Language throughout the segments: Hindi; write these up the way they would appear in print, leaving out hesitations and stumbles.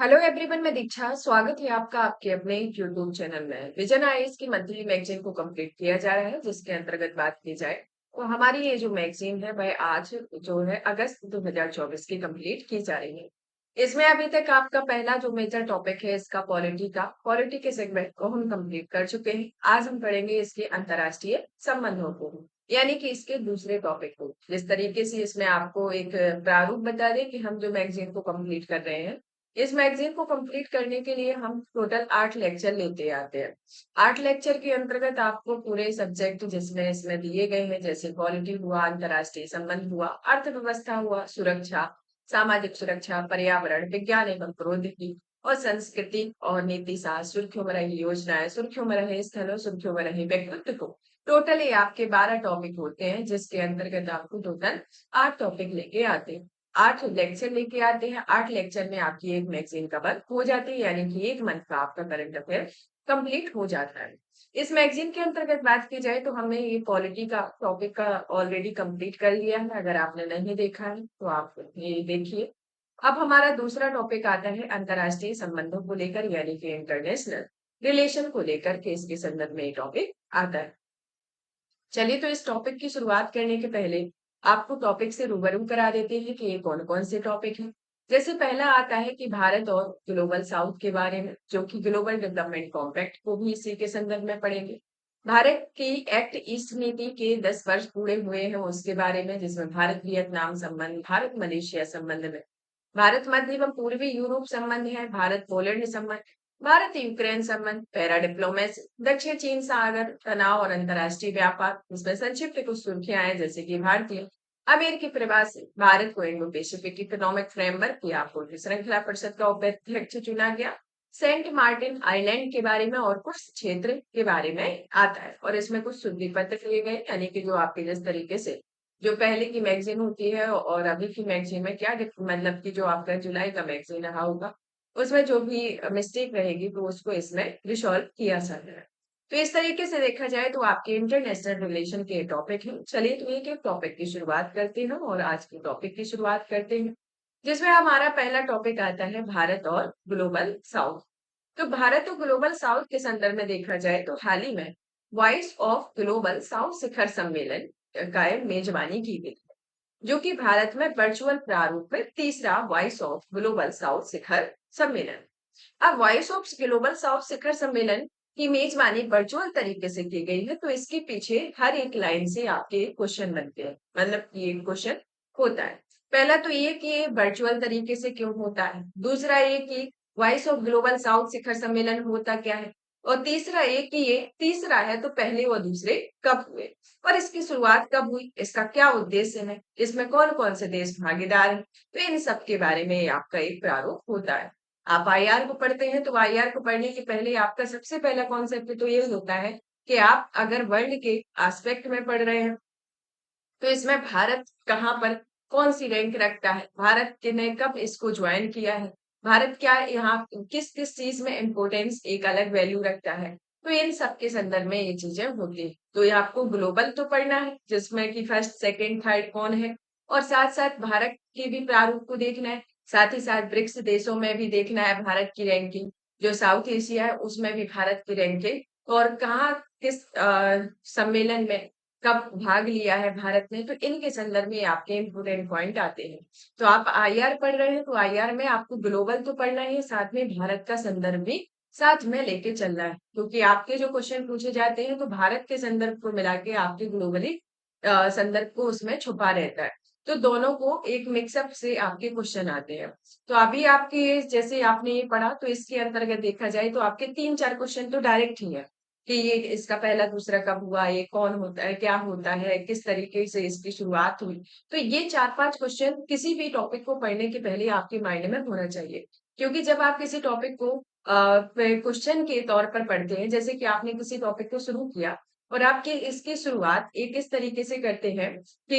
हेलो एवरीवन, मैं दीक्षा। स्वागत है आपका आपके अपने यूट्यूब चैनल में। विजन आईएएस की मंथली मैगजीन को कंप्लीट किया जा रहा है, जिसके अंतर्गत बात की जाए तो हमारी ये जो मैगजीन है वह आज जो है अगस्त 2024 की कंप्लीट की जा रही है। इसमें अभी तक आपका पहला जो मेजर टॉपिक है इसका पॉलिटी के सेगमेंट को हम कंप्लीट कर चुके हैं। आज हम पढ़ेंगे इसके अंतर्राष्ट्रीय संबंधों को, यानी कि इसके दूसरे टॉपिक को। जिस तरीके से इसमें आपको एक प्रारूप बता दें कि हम जो मैगजीन को कंप्लीट कर रहे हैं, इस मैगजीन को कंप्लीट करने के लिए हम टोटल 8 लेक्चर लेते आते हैं। 8 लेक्चर के अंतर्गत आपको पूरे सब्जेक्ट जिसमें इसमें दिए गए हैं, जैसे पॉलिटी हुआ, अंतर्राष्ट्रीय संबंध हुआ, अर्थव्यवस्था हुआ, सुरक्षा, सामाजिक सुरक्षा, पर्यावरण, विज्ञान एवं प्रौद्योगिकी और संस्कृति और नीति शास्त्र, सुर्खियों में रही योजनाएं, सुर्खियों में रहे स्थलों, सुर्खियों में रहे व्यक्तित्व को टोटली आपके 12 टॉपिक होते हैं, जिसके अंतर्गत आपको टोटल 8 टॉपिक लेके आते हैं। 8 लेक्चर लेके आते हैं। 8 लेक्चर में आपकी एक मैगजीन कवर हो जाती है, यानी कि एक मंथ का आपका करंट अफेयर कंप्लीट हो जाता है। इस मैगजीन के अंतर्गत बात की जाए तो हमने ये पॉलिटी का टॉपिक का ऑलरेडी कंप्लीट कर लिया है। अगर आपने नहीं देखा है तो आप ये देखिए। अब हमारा दूसरा टॉपिक आता है अंतर्राष्ट्रीय संबंधों को लेकर, यानी कि इंटरनेशनल रिलेशन को लेकर के इसके संदर्भ में ये टॉपिक आता है। चलिए, तो इस टॉपिक की शुरुआत करने के पहले आपको टॉपिक से रूबरू करा देते हैं कि ये कौन कौन से टॉपिक हैं। जैसे पहला आता है कि भारत और ग्लोबल साउथ के बारे में, जो कि ग्लोबल डेवलपमेंट कॉम्पैक्ट को भी इसी के संदर्भ में पढ़ेंगे। भारत की एक्ट ईस्ट नीति के 10 वर्ष पूरे हुए हैं उसके बारे में, जिसमें भारत वियतनाम संबंध, भारत मलेशिया संबंध में, भारत मध्य एवं पूर्वी यूरोप संबंध है, भारत पोलैंड संबंध, भारत यूक्रेन संबंध, पैरा डिप्लोमेसी, दक्षिण चीन सागर तनाव और अंतर्राष्ट्रीय व्यापार। इसमें संक्षिप्त कुछ सुर्खियां हैं, जैसे कि भारतीय अमेरिकी प्रवासी, भारत को इंडो पैसिफिक इकोनॉमिक फ्रेमवर्क की आपूर्ति श्रृंखला परिषद का उपाध्यक्ष चुना गया, सेंट मार्टिन आइलैंड के बारे में और कुछ क्षेत्र के बारे में आता है। और इसमें कुछ शुद्धि पत्र दिए गए, यानी कि जो आपके जिस तरीके से जो पहले की मैगजीन होती है और अभी की मैगजीन में क्या मतलब कि जो आपका जुलाई का मैगजीन रहा होगा, उसमें जो भी मिस्टेक रहेगी तो उसको इसमें रिसॉल्व किया जाता है। तो इस तरीके से देखा जाए तो आपके इंटरनेशनल रिलेशन के टॉपिक हैं। चलिए, तो एक एक टॉपिक की शुरुआत करते हैं और आज के टॉपिक की शुरुआत करते हैं, जिसमें हमारा पहला टॉपिक आता है भारत और ग्लोबल साउथ। तो भारत और ग्लोबल साउथ के संदर्भ में देखा जाए तो हाल ही में वॉइस ऑफ ग्लोबल साउथ शिखर सम्मेलन का मेजबानी की गई, जो कि भारत में वर्चुअल प्रारूप में तीसरा वॉइस ऑफ ग्लोबल साउथ शिखर सम्मेलन। अब वॉइस ऑफ ग्लोबल साउथ शिखर सम्मेलन की मेजबानी वर्चुअल तरीके से की गई है, तो इसके पीछे हर एक लाइन से आपके क्वेश्चन बनते हैं, मतलब ये क्वेश्चन होता है। पहला तो ये कि ये वर्चुअल तरीके से क्यों होता है, दूसरा ये कि वॉइस ऑफ ग्लोबल साउथ शिखर सम्मेलन होता क्या है, और तीसरा ये कि ये तीसरा है तो पहले और दूसरे कब हुए, और इसकी शुरुआत कब हुई, इसका क्या उद्देश्य है, इसमें कौन कौन से देश भागीदार हैं। तो इन सब के बारे में आपका एक प्रारूप होता है। आप आईआर को पढ़ते हैं तो आईआर को पढ़ने के पहले आपका सबसे पहला कॉन्सेप्ट तो ये होता है कि आप अगर वर्ल्ड के एस्पेक्ट में पढ़ रहे हैं तो इसमें भारत कहाँ पर कौन सी रैंक रखता है, भारत ने कब इसको ज्वाइन किया है, भारत क्या यहाँ किस किस चीज में इम्पोर्टेंस एक अलग वैल्यू रखता है, तो इन सब के संदर्भ में ये चीजें होती है। तो ये आपको ग्लोबल तो पढ़ना है, जिसमें कि फर्स्ट सेकंड थर्ड कौन है, और साथ साथ भारत के भी प्रारूप को देखना है, साथ ही साथ ब्रिक्स देशों में भी देखना है भारत की रैंकिंग, जो साउथ एशिया है उसमें भी भारत की रैंकिंग, और कहाँ किस सम्मेलन में कब भाग लिया है भारत ने, तो इनके संदर्भ में आपके इंपोर्टेंट पॉइंट आते हैं। तो आप आईआर पढ़ रहे हैं तो आईआर में आपको ग्लोबल तो पढ़ना ही है, साथ में भारत का संदर्भ भी साथ में लेके चलना है, क्योंकि आपके जो क्वेश्चन पूछे जाते हैं तो भारत के संदर्भ को मिला के आपके ग्लोबली संदर्भ को उसमें छुपा रहता है। तो दोनों को एक मिक्सअप से आपके क्वेश्चन आते हैं। तो अभी आपके जैसे आपने ये पढ़ा तो इसके अंतर्गत देखा जाए तो आपके 3-4 क्वेश्चन तो डायरेक्ट ही है कि ये इसका पहला दूसरा कब हुआ, ये कौन होता है, क्या होता है, किस तरीके से इसकी शुरुआत हुई। तो ये 4-5 क्वेश्चन किसी भी टॉपिक को पढ़ने के पहले आपके माइंड में होना चाहिए, क्योंकि जब आप किसी टॉपिक को क्वेश्चन के तौर पर पढ़ते हैं, जैसे कि आपने किसी टॉपिक को शुरू किया और आपके इसकी शुरुआत एक इस तरीके से करते हैं कि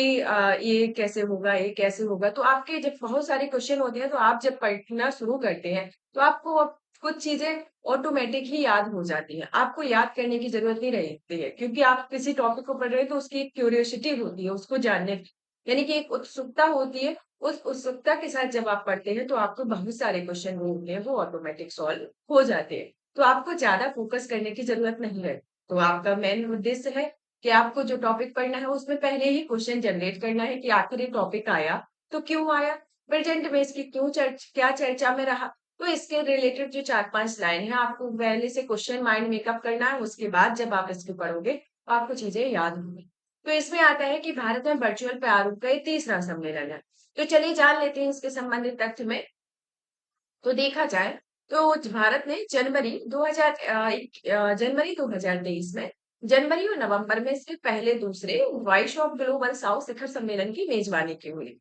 ये कैसे होगा, ये कैसे होगा, तो आपके जब बहुत सारे क्वेश्चन होते हैं तो आप जब पढ़ना शुरू करते हैं तो आपको अब कुछ चीजें ऑटोमेटिक ही याद हो जाती है, आपको याद करने की जरूरत नहीं रहती है, क्योंकि आप किसी टॉपिक को पढ़ रहे हैं तो उसकी एक क्यूरियोसिटी होती है उसको जानने की, यानी कि एक उत्सुकता होती है उस उत्सुकता के साथ जब आप पढ़ते हैं तो आपको बहुत सारे क्वेश्चन जो होते हैं वो ऑटोमेटिक सॉल्व हो जाते हैं। तो आपको ज़्यादा फोकस करने की ज़रूरत नहीं है। तो आपका मेन उद्देश्य है कि आपको जो टॉपिक पढ़ना है उसमें पहले ही क्वेश्चन जनरेट करना है कि आखिर ये टॉपिक आया, तो क्यों आया? प्रेज़ेंट में इसकी क्या चर्चा में रहा? तो इसके रिलेटेड जो 4-5 लाइन है आपको पहले से क्वेश्चन माइंड मेकअप करना है, उसके बाद जब आप इसको पढ़ोगे, तो आपको चीज़ें याद होंगी। तो इसमें आता है कि भारत में वर्चुअल प्रारूप का ये तीसरा सम्मेलन है। तो चलिए जान लेते हैं इसके संबंधित तथ्य में। तो देखा जाए तो भारत ने जनवरी 2023 में जनवरी और नवंबर में इसके पहले दूसरे वॉइस ऑफ ग्लोबल साउथ शिखर सम्मेलन की मेजबानी की हुई।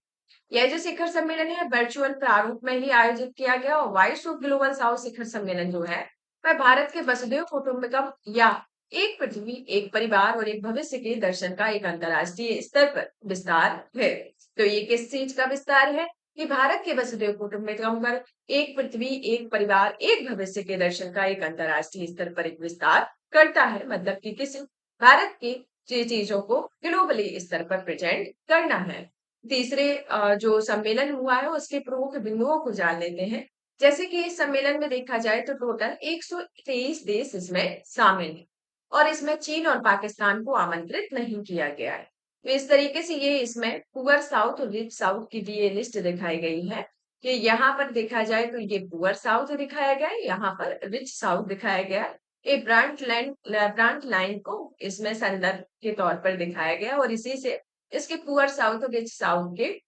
यह जो शिखर सम्मेलन है वर्चुअल प्रारूप में ही आयोजित किया गया और वॉइस ऑफ ग्लोबल साउथ शिखर सम्मेलन जो है वह भारत के वसुधैव कुटुंबकम या एक पृथ्वी एक परिवार और एक भविष्य के दर्शन का एक अंतर्राष्ट्रीय स्तर पर विस्तार है। तो ये किस चीज का विस्तार है कि भारत के वसुधैव कुटुंबकम पर एक पृथ्वी एक परिवार एक भविष्य के दर्शन का एक अंतर्राष्ट्रीय स्तर पर एक विस्तार करता है। मतलब कि किसी भारत की चीजों को ग्लोबली स्तर पर प्रेजेंट करना है। तीसरे जो सम्मेलन हुआ है उसके प्रमुख बिंदुओं को जान लेते हैं। जैसे कि इस सम्मेलन में देखा जाए तो टोटल 123 देश इसमें शामिल हैं और इसमें चीन और पाकिस्तान को आमंत्रित नहीं किया गया है। तो इस तरीके से ये इसमें पुअर साउथ और रिच साउथ की भी ये लिस्ट दिखाई गई है कि यहाँ पर देखा जाए तो ये पुअर साउथ दिखाया गया है, यहाँ पर रिच साउथ दिखाया गया है। ये ब्रांड लाइन को इसमें संदर्भ के तौर पर दिखाया गया और इसी से इसके पुअर साउथ और रिच साउथ के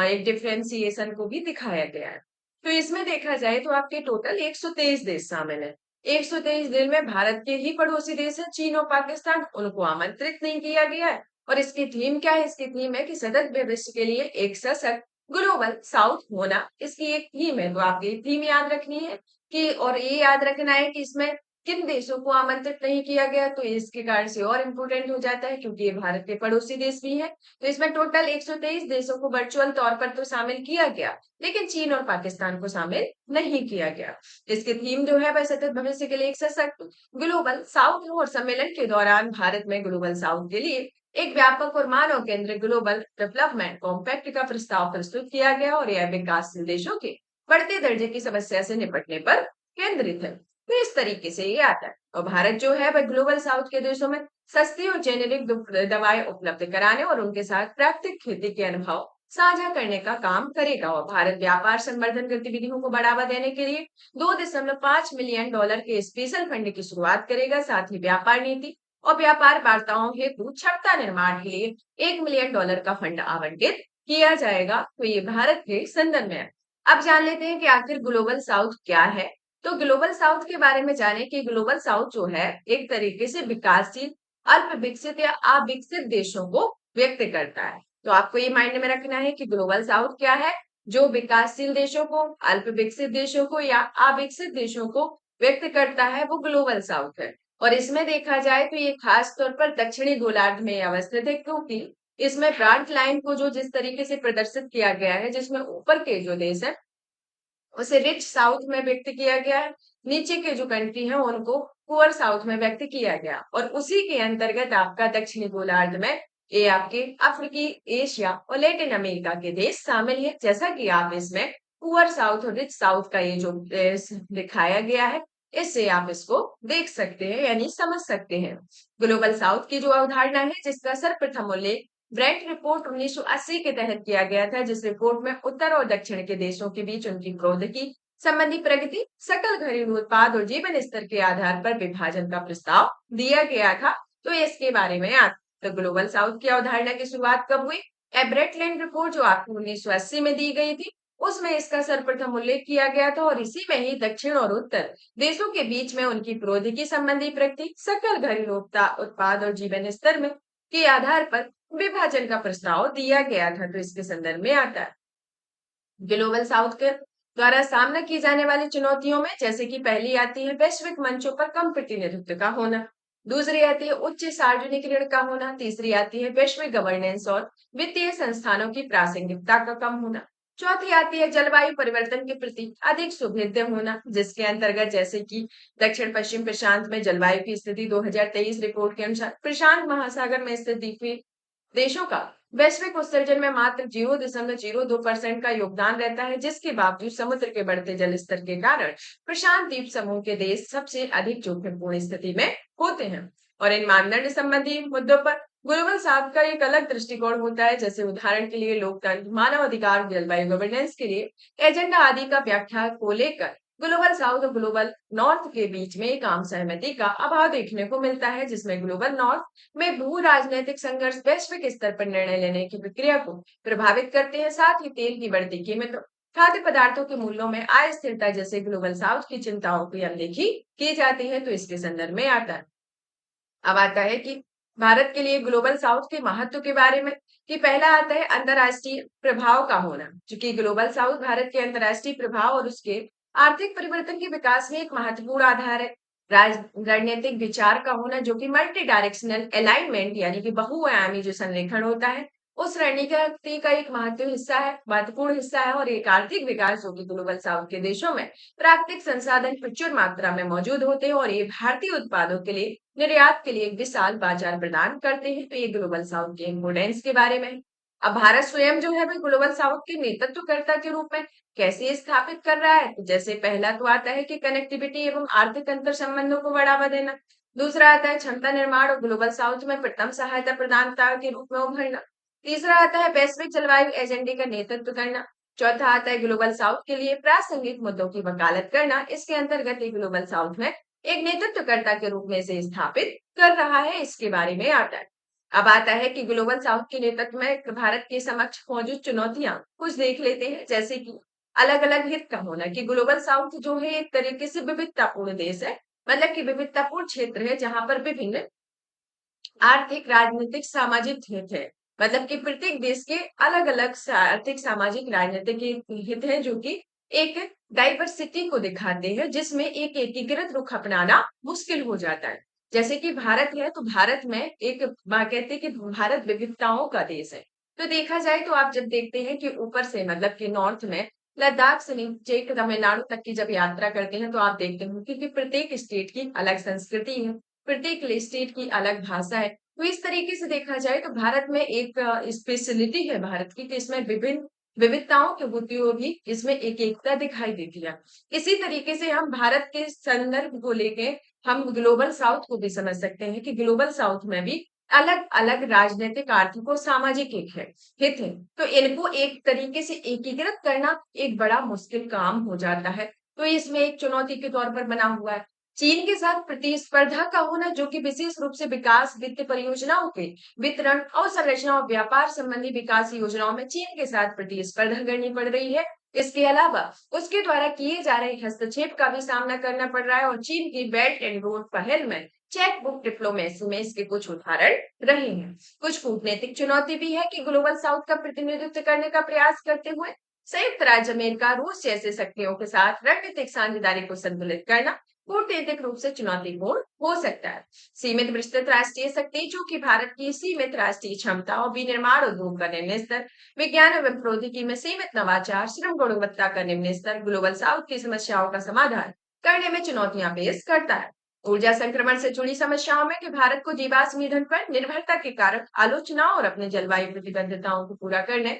एक डिफरेंशिएशन को भी दिखाया गया है। तो इसमें देखा जाए तो आपके टोटल 123 देश शामिल है। 123 देश में भारत के ही पड़ोसी देश है चीन और पाकिस्तान, उनको आमंत्रित नहीं किया गया है। और इसकी थीम क्या है? इसकी थीम है कि सतत भविष्य के लिए एक सशक्त ग्लोबल साउथ होना, इसकी एक थीम है। तो आपको ये थीम याद रखनी है कि और ये याद रखना है कि इसमें किन देशों को आमंत्रित नहीं किया गया। तो इसके कारण से और इम्पोर्टेंट हो जाता है क्योंकि ये भारत के पड़ोसी देश भी है। तो इसमें टोटल 123 देशों को वर्चुअल तौर पर तो शामिल किया गया, लेकिन चीन और पाकिस्तान को शामिल नहीं किया गया। इसकी थीम जो है वह सतत भविष्य के लिए एक सशक्त ग्लोबल साउथ और सम्मेलन के दौरान भारत में ग्लोबल साउथ के लिए एक व्यापक और मानव केंद्रित ग्लोबल डेवलपमेंट कॉम्पैक्ट का प्रस्ताव प्रस्तुत किया गया और यह विकासशील देशों के बढ़ते दर्जे की समस्या से निपटने पर केंद्रित है। तो इस तरीके से ये आता है और भारत जो है वह ग्लोबल साउथ के देशों में सस्ती और जेनेरिक दवाएं उपलब्ध कराने और उनके साथ प्राकृतिक खेती के अनुभव साझा करने का काम करेगा। और भारत व्यापार संवर्धन गतिविधियों को बढ़ावा देने के लिए $2.5 मिलियन के स्पेशल फंड की शुरुआत करेगा। साथ ही व्यापार नीति और व्यापार वार्ताओं हेतु क्षमता निर्माण के लिए $1 मिलियन का फंड आवंटित किया जाएगा। तो ये भारत के संदर्भ में है। अब जान लेते हैं कि आखिर ग्लोबल साउथ क्या है। तो ग्लोबल साउथ के बारे में जाने कि ग्लोबल साउथ जो है एक तरीके से विकासशील अल्प विकसित या अविकसित देशों को व्यक्त करता है। तो आपको ये माइंड में रखना है कि ग्लोबल साउथ क्या है, जो विकासशील देशों को, अल्प विकसित देशों को या अविकसित देशों को व्यक्त करता है वो ग्लोबल साउथ है। और इसमें देखा जाए तो ये खास तौर पर दक्षिणी गोलार्ध में अवस्थित है क्योंकि इसमें ब्रांड लाइन को जो जिस तरीके से प्रदर्शित किया गया है, जिसमें ऊपर के जो देश है उसे रिच साउथ में व्यक्त किया गया है, नीचे के जो कंट्री है उनको पुअर साउथ में व्यक्त किया गया और उसी के अंतर्गत आपका दक्षिणी गोलार्ध में ये आपके अफ्रीकी, एशिया और लैटिन अमेरिका के देश शामिल है। जैसा कि आप इसमें पुअर साउथ और रिच साउथ का ये जो देश दिखाया गया है, इससे आप इसको देख सकते हैं यानी समझ सकते हैं। ग्लोबल साउथ की जो अवधारणा है जिसका सर्वप्रथम उल्लेख ब्रेंट रिपोर्ट 1980 के तहत किया गया था, जिस रिपोर्ट में उत्तर और दक्षिण के देशों के बीच उनकी प्रौद्योगिकी संबंधी प्रगति, सकल घरेलू उत्पाद और जीवन स्तर के आधार पर विभाजन का प्रस्ताव दिया गया था। तो इसके बारे में आज तो ग्लोबल साउथ की अवधारणा की शुरुआत कब हुई? एब्रेटलैंड रिपोर्ट जो आपको 1980 में दी गई थी, उसमें इसका सर्वप्रथम उल्लेख किया गया था और इसी में ही दक्षिण और उत्तर देशों के बीच में उनकी प्रौद्योगिकी संबंधी प्रगति, सकल घरेलू उत्पाद और जीवन स्तर में के आधार पर विभाजन का प्रस्ताव दिया गया था। तो इसके संदर्भ में आता है ग्लोबल साउथ के द्वारा सामना की जाने वाली चुनौतियों में जैसे कि पहली आती है वैश्विक मंचों पर कम प्रतिनिधित्व का होना, दूसरी आती है उच्च सार्वजनिक ऋण का होना, तीसरी आती है वैश्विक गवर्नेंस और वित्तीय संस्थानों की प्रासंगिकता का कम होना, चौथी आती है जलवायु परिवर्तन के प्रति अधिक सुभेद्य होना, जिसके अंतर्गत जैसे कि दक्षिण पश्चिम प्रशांत में जलवायु की स्थिति 2023 रिपोर्ट के अनुसार प्रशांत महासागर में स्थित द्वीपीय देशों का वैश्विक उत्सर्जन में मात्र 0.02% का योगदान रहता है, जिसके बावजूद समुद्र के बढ़ते जल स्तर के कारण प्रशांत द्वीप समूह के देश सबसे अधिक जोखिमपूर्ण स्थिति में होते हैं। और इन मानदंड संबंधी मुद्दों पर ग्लोबल साउथ का एक अलग दृष्टिकोण होता है, जैसे उदाहरण के लिए लोकतंत्र, मानव अधिकार, जलवायु गवर्नेंस के लिए एजेंडा आदि का व्याख्या को लेकर ग्लोबल साउथ और ग्लोबल नॉर्थ के बीच में एक आम सहमति का अभाव देखने को मिलता है, जिसमें ग्लोबल नॉर्थ में भू राजनीतिक संघर्ष वैश्विक स्तर पर निर्णय लेने की प्रक्रिया को प्रभावित करते हैं। साथ ही तेल की बढ़ती कीमतों, खाद्य पदार्थों के मूल्यों में अस्थिरता जैसे ग्लोबल साउथ की चिंताओं की अनदेखी की जाती है। तो इसके संदर्भ में आता है, अब आता है कि भारत के लिए ग्लोबल साउथ के महत्व के बारे में, कि पहला आता है अंतरराष्ट्रीय प्रभाव का होना, क्योंकि ग्लोबल साउथ भारत के अंतरराष्ट्रीय प्रभाव और उसके आर्थिक परिवर्तन के विकास में एक महत्वपूर्ण आधार है। रणनीतिक विचार का होना, जो कि मल्टी डायरेक्शनल अलाइनमेंट यानी कि बहुआयामी जो संरेखण होता है, उस रणनीति का एक महत्वपूर्ण हिस्सा है। और एक आर्थिक विकास जो कि ग्लोबल साउथ के देशों में प्राकृतिक संसाधन प्रचुर मात्रा में मौजूद होते हैं और ये भारतीय उत्पादों के लिए निर्यात के लिए एक विशाल बाजार प्रदान करते हैं। तो ये ग्लोबल साउथ के इम्पोर्टेंस के बारे में। अब भारत स्वयं जो है वह ग्लोबल साउथ के नेतृत्वकर्ता के रूप में कैसे स्थापित कर रहा है, तो जैसे पहला तो आता है कि कनेक्टिविटी एवं आर्थिक अंतर संबंधों को बढ़ावा देना। दूसरा आता है क्षमता निर्माण और ग्लोबल साउथ में प्रथम सहायता प्रदाता के रूप में उभरना। तीसरा आता है वैश्विक जलवायु एजेंडे का नेतृत्व करना। चौथा आता है ग्लोबल साउथ के लिए प्रासंगिक मुद्दों की वकालत करना। इसके अंतर्गत एक ग्लोबल साउथ में एक नेतृत्वकर्ता के रूप में इसे स्थापित कर रहा है, इसके बारे में आता है। अब आता है कि ग्लोबल साउथ के नेतृत्व में भारत के समक्ष मौजूद चुनौतियां कुछ देख लेते हैं, जैसे कि अलग अलग हित का होना, कि ग्लोबल साउथ जो है एक तरीके से विविधतापूर्ण देश है, मतलब कि विविधतापूर्ण क्षेत्र है जहां पर विभिन्न आर्थिक, राजनीतिक, सामाजिक हित है। मतलब कि प्रत्येक देश के अलग अलग आर्थिक, सामाजिक, राजनीतिक हित है, जो कि एक डाइवर्सिटी को दिखाते हैं, जिसमें एक एकीकृत रुख अपनाना मुश्किल हो जाता है। जैसे कि भारत है, तो भारत में एक कहते हैं कि भारत विविधताओं का देश है। तो देखा जाए तो आप जब देखते हैं कि ऊपर से मतलब कि नॉर्थ में लद्दाख से नीचे तमिलनाडु तक की जब यात्रा करते हैं, तो आप देखते हो कि प्रत्येक स्टेट की अलग संस्कृति है, प्रत्येक स्टेट की अलग भाषा है। तो इस तरीके से देखा जाए तो भारत में एक स्पेशलिटी है भारत की, कि इसमें विभिन्न विविधताओं के होते हुए भी इसमें एक एकता दिखाई देती है। इसी तरीके से हम भारत के संदर्भ को लेके हम ग्लोबल साउथ को भी समझ सकते हैं, कि ग्लोबल साउथ में भी अलग अलग राजनीतिक, आर्थिक और सामाजिक हित है। तो इनको एक तरीके से एकीकृत करना एक बड़ा मुश्किल काम हो जाता है। तो इसमें एक चुनौती के तौर पर बना हुआ है। चीन के साथ प्रतिस्पर्धा का होना, जो कि विशेष रूप से विकास वित्त परियोजनाओं के वितरण, अवसंरचना और व्यापार संबंधी विकास योजनाओं में चीन के साथ प्रतिस्पर्धा करनी पड़ रही है। इसके अलावा उसके द्वारा किए जा रहे हस्तक्षेप का भी सामना करना पड़ रहा है, और चीन की बेल्ट एंड रोड पहल में चेक बुक डिप्लोमेसी में इसके कुछ उदाहरण रहे हैं। कुछ कूटनीतिक चुनौती भी है, कि ग्लोबल साउथ का प्रतिनिधित्व करने का प्रयास करते हुए संयुक्त राज्य अमेरिका, रूस जैसे शक्तियों के साथ रणनीतिक साझेदारी को संतुलित करना कूटनीतिक रूप से चुनौतीपूर्ण हो सकता है। सीमित विस्तृत राष्ट्रीय शक्ति, जो कि भारत की सीमित राष्ट्रीय क्षमता और विनिर्माण उद्योग का निम्न स्तर, विज्ञान एवं प्रौद्योगिकी में सीमित नवाचार, श्रम गुणवत्ता का निम्न स्तर ग्लोबल साउथ की समस्याओं का समाधान करने में चुनौतियां पेश करता है। ऊर्जा संक्रमण से जुड़ी समस्याओं में, कि भारत को जीवाश्म ईंधन पर निर्भरता के कारण आलोचना और अपने जलवायु प्रतिबद्धताओं को पूरा करने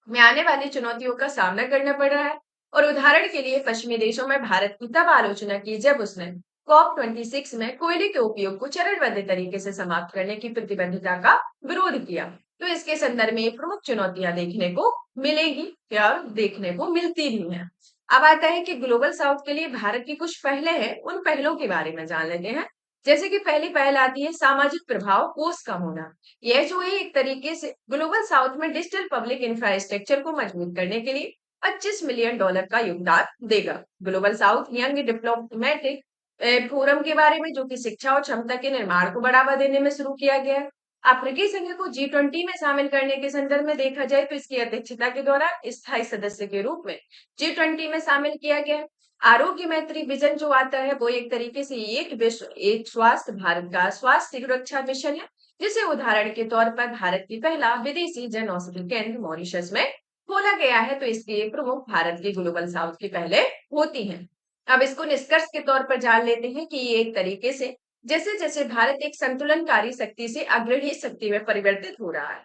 में आने वाली चुनौतियों का सामना करना पड़ रहा है। और उदाहरण के लिए पश्चिमी देशों में भारत की तब आलोचना की जब उसने COP26 में कोयले के उपयोग को चरणबद्ध तरीके से समाप्त करने की प्रतिबद्धता का विरोध किया। तो इसके संदर्भ में प्रमुख चुनौतियां देखने को मिलेगी या देखने को मिलती भी हैं। अब आता है कि ग्लोबल साउथ के लिए भारत की कुछ पहले हैं, उन पहलों के बारे में जान लेते हैं। जैसे कि पहली पहल आती है सामाजिक प्रभाव कोष का होना। यह जो है एक तरीके से ग्लोबल साउथ में डिजिटल पब्लिक इंफ्रास्ट्रक्चर को मजबूत करने के लिए $25 मिलियन का योगदान देगा। Global south young diplomatic forum के बारे में, जो कि शिक्षा और क्षमता के निर्माण को बढ़ावा देने में शुरू किया गया है। अफ्रीकी संघ को G20 में शामिल करने के संदर्भ में देखा जाए तो इसकी अध्यक्षता के दौरान स्थायी सदस्य के रूप में G20 में शामिल किया गया है। आरोग्य मैत्री विजन जो आता है, वो एक तरीके से एक विश्व एक स्वास्थ्य भारत का स्वास्थ्य सुरक्षा मिशन है, जिसे उदाहरण के तौर पर भारत की पहला विदेशी जन औषधि केंद्र मॉरिशस में खोला गया है। तो इसके प्रमुख भारत के ग्लोबल साउथ की पहले होती हैं। अब इसको निष्कर्ष के तौर पर जान लेते हैं, कि ये एक तरीके से जैसे जैसे भारत एक संतुलनकारी शक्ति से अग्रणी शक्ति में परिवर्तित हो रहा है,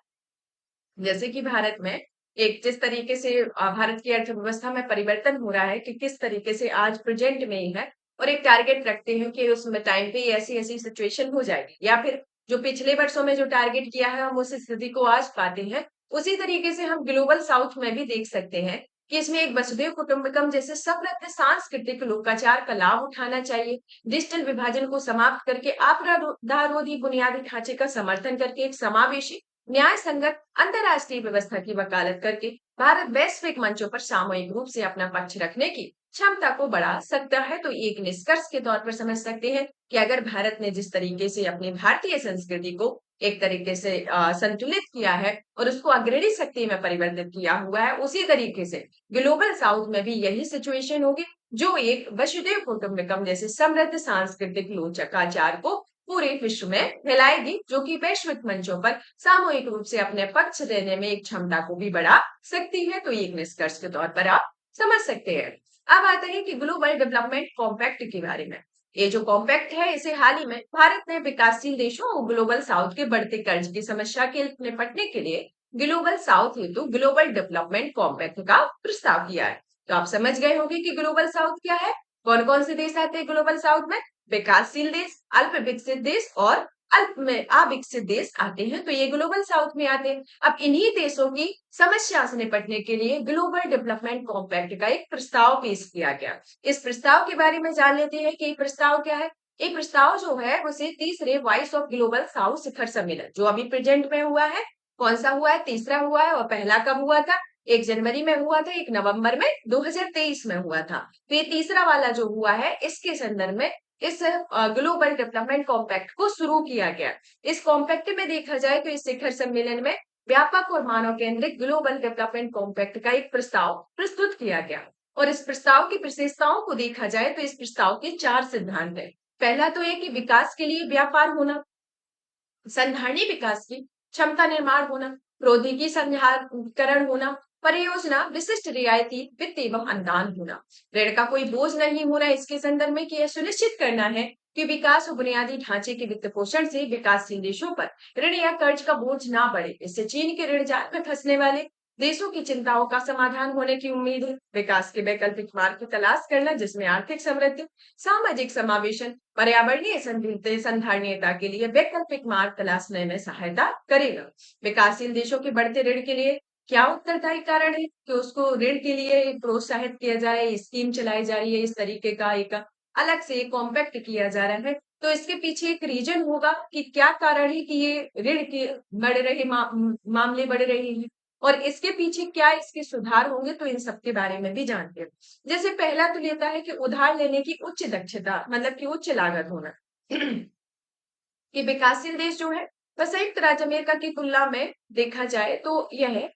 जैसे कि भारत में एक जिस तरीके से भारत की अर्थव्यवस्था में परिवर्तन हो रहा है कि किस तरीके से आज प्रेजेंट में ही है और एक टारगेट रखते हैं कि उसमें टाइम पे ऐसी ऐसी सिचुएशन हो जाएगी या फिर जो पिछले वर्षों में जो टारगेट किया है हम उस स्थिति को आज पाते हैं। उसी तरीके से हम ग्लोबल साउथ में भी देख सकते हैं कि इसमें एक वसुधैव कुटुंबकम जैसे समृद्ध सांस्कृतिक लोकाचार का लाभ उठाना चाहिए। डिजिटल विभाजन को समाप्त करके आपराधारोधी बुनियादी ढांचे का समर्थन करके एक समावेशी न्याय संगत अंतरराष्ट्रीय व्यवस्था की वकालत करके भारत वैश्विक मंचों पर सामूहिक रूप से अपना पक्ष रखने की क्षमता को बढ़ा सकता है। तो एक निष्कर्ष के तौर पर समझ सकते हैं कि अगर भारत ने जिस तरीके से अपनी भारतीय संस्कृति को एक तरीके से संतुलित किया है और उसको अग्रणी शक्ति में परिवर्तित किया हुआ है, उसी तरीके से ग्लोबल साउथ में भी यही सिचुएशन होगी जो एक वसुधैव कुटुंबकम जैसे समृद्ध सांस्कृतिक लोचकाचार को पूरे विश्व में फैलाएगी, जो कि वैश्विक मंचों पर सामूहिक रूप से अपने पक्ष देने में एक क्षमता को भी बढ़ा सकती है। तो एक निष्कर्ष के तौर पर आप समझ सकते हैं। अब आते हैं कि ग्लोबल डेवलपमेंट कॉम्पैक्ट के बारे में। ये जो कॉम्पैक्ट है इसे हाल ही में भारत ने विकासशील देशों और ग्लोबल साउथ के बढ़ते कर्ज की समस्या के निपटने के लिए ग्लोबल साउथ हेतु ग्लोबल डेवलपमेंट कॉम्पैक्ट का प्रस्ताव किया है। तो आप समझ गए होंगे कि ग्लोबल साउथ क्या है। कौन कौन से देश आते हैं ग्लोबल साउथ में? विकासशील देश, अल्प विकसित देश और अल्प में अविकसित देश आते हैं। तो ये ग्लोबल साउथ में आते हैं। अब इन्हीं देशों की समस्या से निपटने के लिए ग्लोबल डेवलपमेंट कॉम्पैक्ट का एक प्रस्ताव पेश किया गया। इस प्रस्ताव के बारे में जान लेते हैं कि ये प्रस्ताव क्या है। ये प्रस्ताव जो है उसे तीसरे वॉइस ऑफ ग्लोबल साउथ शिखर सम्मेलन जो अभी प्रेजेंट में हुआ है, कौन सा हुआ है? तीसरा हुआ है। और पहला कब हुआ था? 1 जनवरी में हुआ था, 1 नवंबर में 2023 में हुआ था। तो ये तीसरा वाला जो हुआ है इसके संदर्भ में इस ग्लोबल डेवलपमेंट कॉम्पैक्ट को शुरू किया गया। इस कॉम्पैक्ट में देखा जाए तो इस शिखर सम्मेलन में व्यापक और मानव केंद्रित ग्लोबल डेवलपमेंट कॉम्पैक्ट का एक प्रस्ताव प्रस्तुत किया गया। और इस प्रस्ताव की विशेषताओं को देखा जाए तो इस प्रस्ताव के 4 सिद्धांत है। पहला तो है कि विकास के लिए व्यापार होना, संधारणीय विकास की क्षमता निर्माण होना, प्रौद्योगिकी संधारणीकरण होना, परियोजना विशिष्ट रियायती वित्त एवं अनुदान होना, ऋण का कोई बोझ नहीं होना। इसके संदर्भ में कि यह सुनिश्चित करना है कि विकास और बुनियादी ढांचे के वित्त पोषण से विकासशील देशों पर ऋण या कर्ज का बोझ ना बढ़े। इससे चीन के ऋण जाल में फंसने वाले देशों की चिंताओं का समाधान होने की उम्मीद है। विकास के वैकल्पिक मार्ग की तलाश करना जिसमें आर्थिक समृद्धि, सामाजिक समावेशन, पर्यावरणीय संधारणीयता के लिए वैकल्पिक मार्ग तलाशने में सहायता करेगा। विकासशील देशों के बढ़ते ऋण के लिए क्या उत्तरदायी कारण है कि उसको ऋण के लिए प्रोत्साहित किया जाए, स्कीम चलाई जा रही है, इस तरीके का एक अलग से कॉम्पैक्ट किया जा रहा है। तो इसके पीछे एक रीजन होगा कि क्या कारण है कि ये ऋण के बढ़ रहे मामले बढ़ रहे हैं और इसके पीछे क्या इसके सुधार होंगे। तो इन सब के बारे में भी जानते हैं। जैसे पहला तो लेता है कि उधार लेने की उच्च दक्षता, मतलब कि उच्च लागत होना। कि विकासशील देश जो है वह संयुक्त राज्य अमेरिका की तुलना में देखा जाए तो यह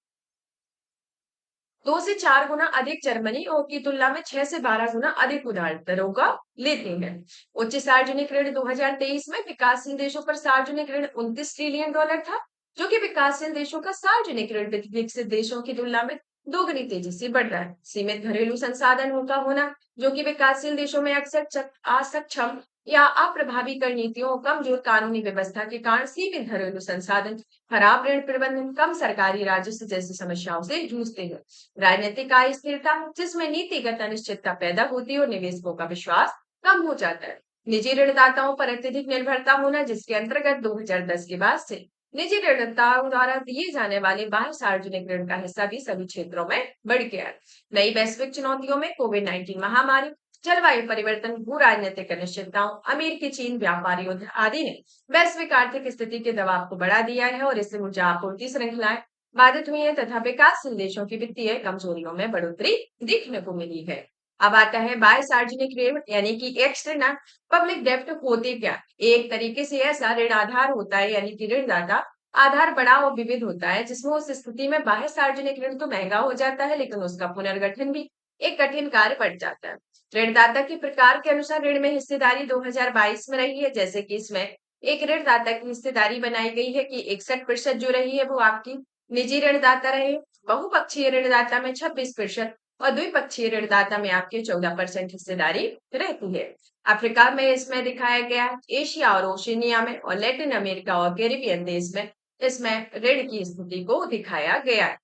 2 से 4 गुना अधिक जर्मनी और की तुलना में 6 से 12 गुना अधिक उधार दरों का लेते हैं। उच्च सार्वजनिक ऋण 2023 में विकासशील देशों पर सार्वजनिक ऋण 29 ट्रिलियन डॉलर था, जो कि विकासशील देशों का सार्वजनिक ऋण विकसित देशों की तुलना में दोगुनी तेजी से बढ़ रहा है। सीमित घरेलू संसाधनों का होना, जो कि विकासशील देशों में अक्सर असक्षम या अप्रभावी कर नीतियों और कमजोर कानूनी व्यवस्था के कारण सीमित घरेलू संसाधन, खराब ऋण प्रबंधन, कम सरकारी राजस्व जैसी समस्याओं से जूझते हैं। राजनीतिक अस्थिरता, जिसमें नीतिगत अनिश्चितता पैदा होती है और निवेशकों का विश्वास कम हो जाता है। निजी ऋणदाताओं पर अत्यधिक निर्भरता होना, जिसके अंतर्गत 2010 के बाद से निजी ऋणदाताओं द्वारा दिए जाने वाले बाह्य सार्वजनिक ऋण का हिस्सा भी सभी क्षेत्रों में बढ़ गया है। नई वैश्विक चुनौतियों में कोविड-19 महामारी, जलवायु परिवर्तन, भू राजनीतिक अनिश्चितताओं, अमेरिकी चीन व्यापार युद्ध आदि ने वैश्विक आर्थिक स्थिति के दबाव को बढ़ा दिया है और इससे ऊर्जा आपूर्ति श्रृंखलाएं बाधित हुई है तथा विकासशील देशों की वित्तीय कमजोरियों में बढ़ोतरी देखने को मिली है। अब आता है बाह्य सार्वजनिक ऋण यानी कि एक्सटर्नल पब्लिक डेब्ट होते क्या? एक तरीके से ऐसा ऋण आधार होता है यानी कि ऋणदाता आधार बड़ा और विविध होता है, जिसमें उस स्थिति में बाह्य सार्वजनिक ऋण तो महंगा हो जाता है लेकिन उसका पुनर्गठन भी एक कठिन कार्य बढ़ जाता है। ऋणदाता के प्रकार के अनुसार ऋण में हिस्सेदारी 2022 में रही है, जैसे कि इसमें एक ऋणदाता की हिस्सेदारी बनाई गई है कि 61% जो रही है वो आपकी निजी ऋणदाता रहे, बहुपक्षीय ऋणदाता में 26% और द्विपक्षीय ऋणदाता में आपके 14% हिस्सेदारी रहती है। अफ्रीका में इसमें दिखाया गया, एशिया और ओशिनिया में और लैटिन अमेरिका और कैरिबियन देश में इसमें ऋण की स्थिति को दिखाया गया है।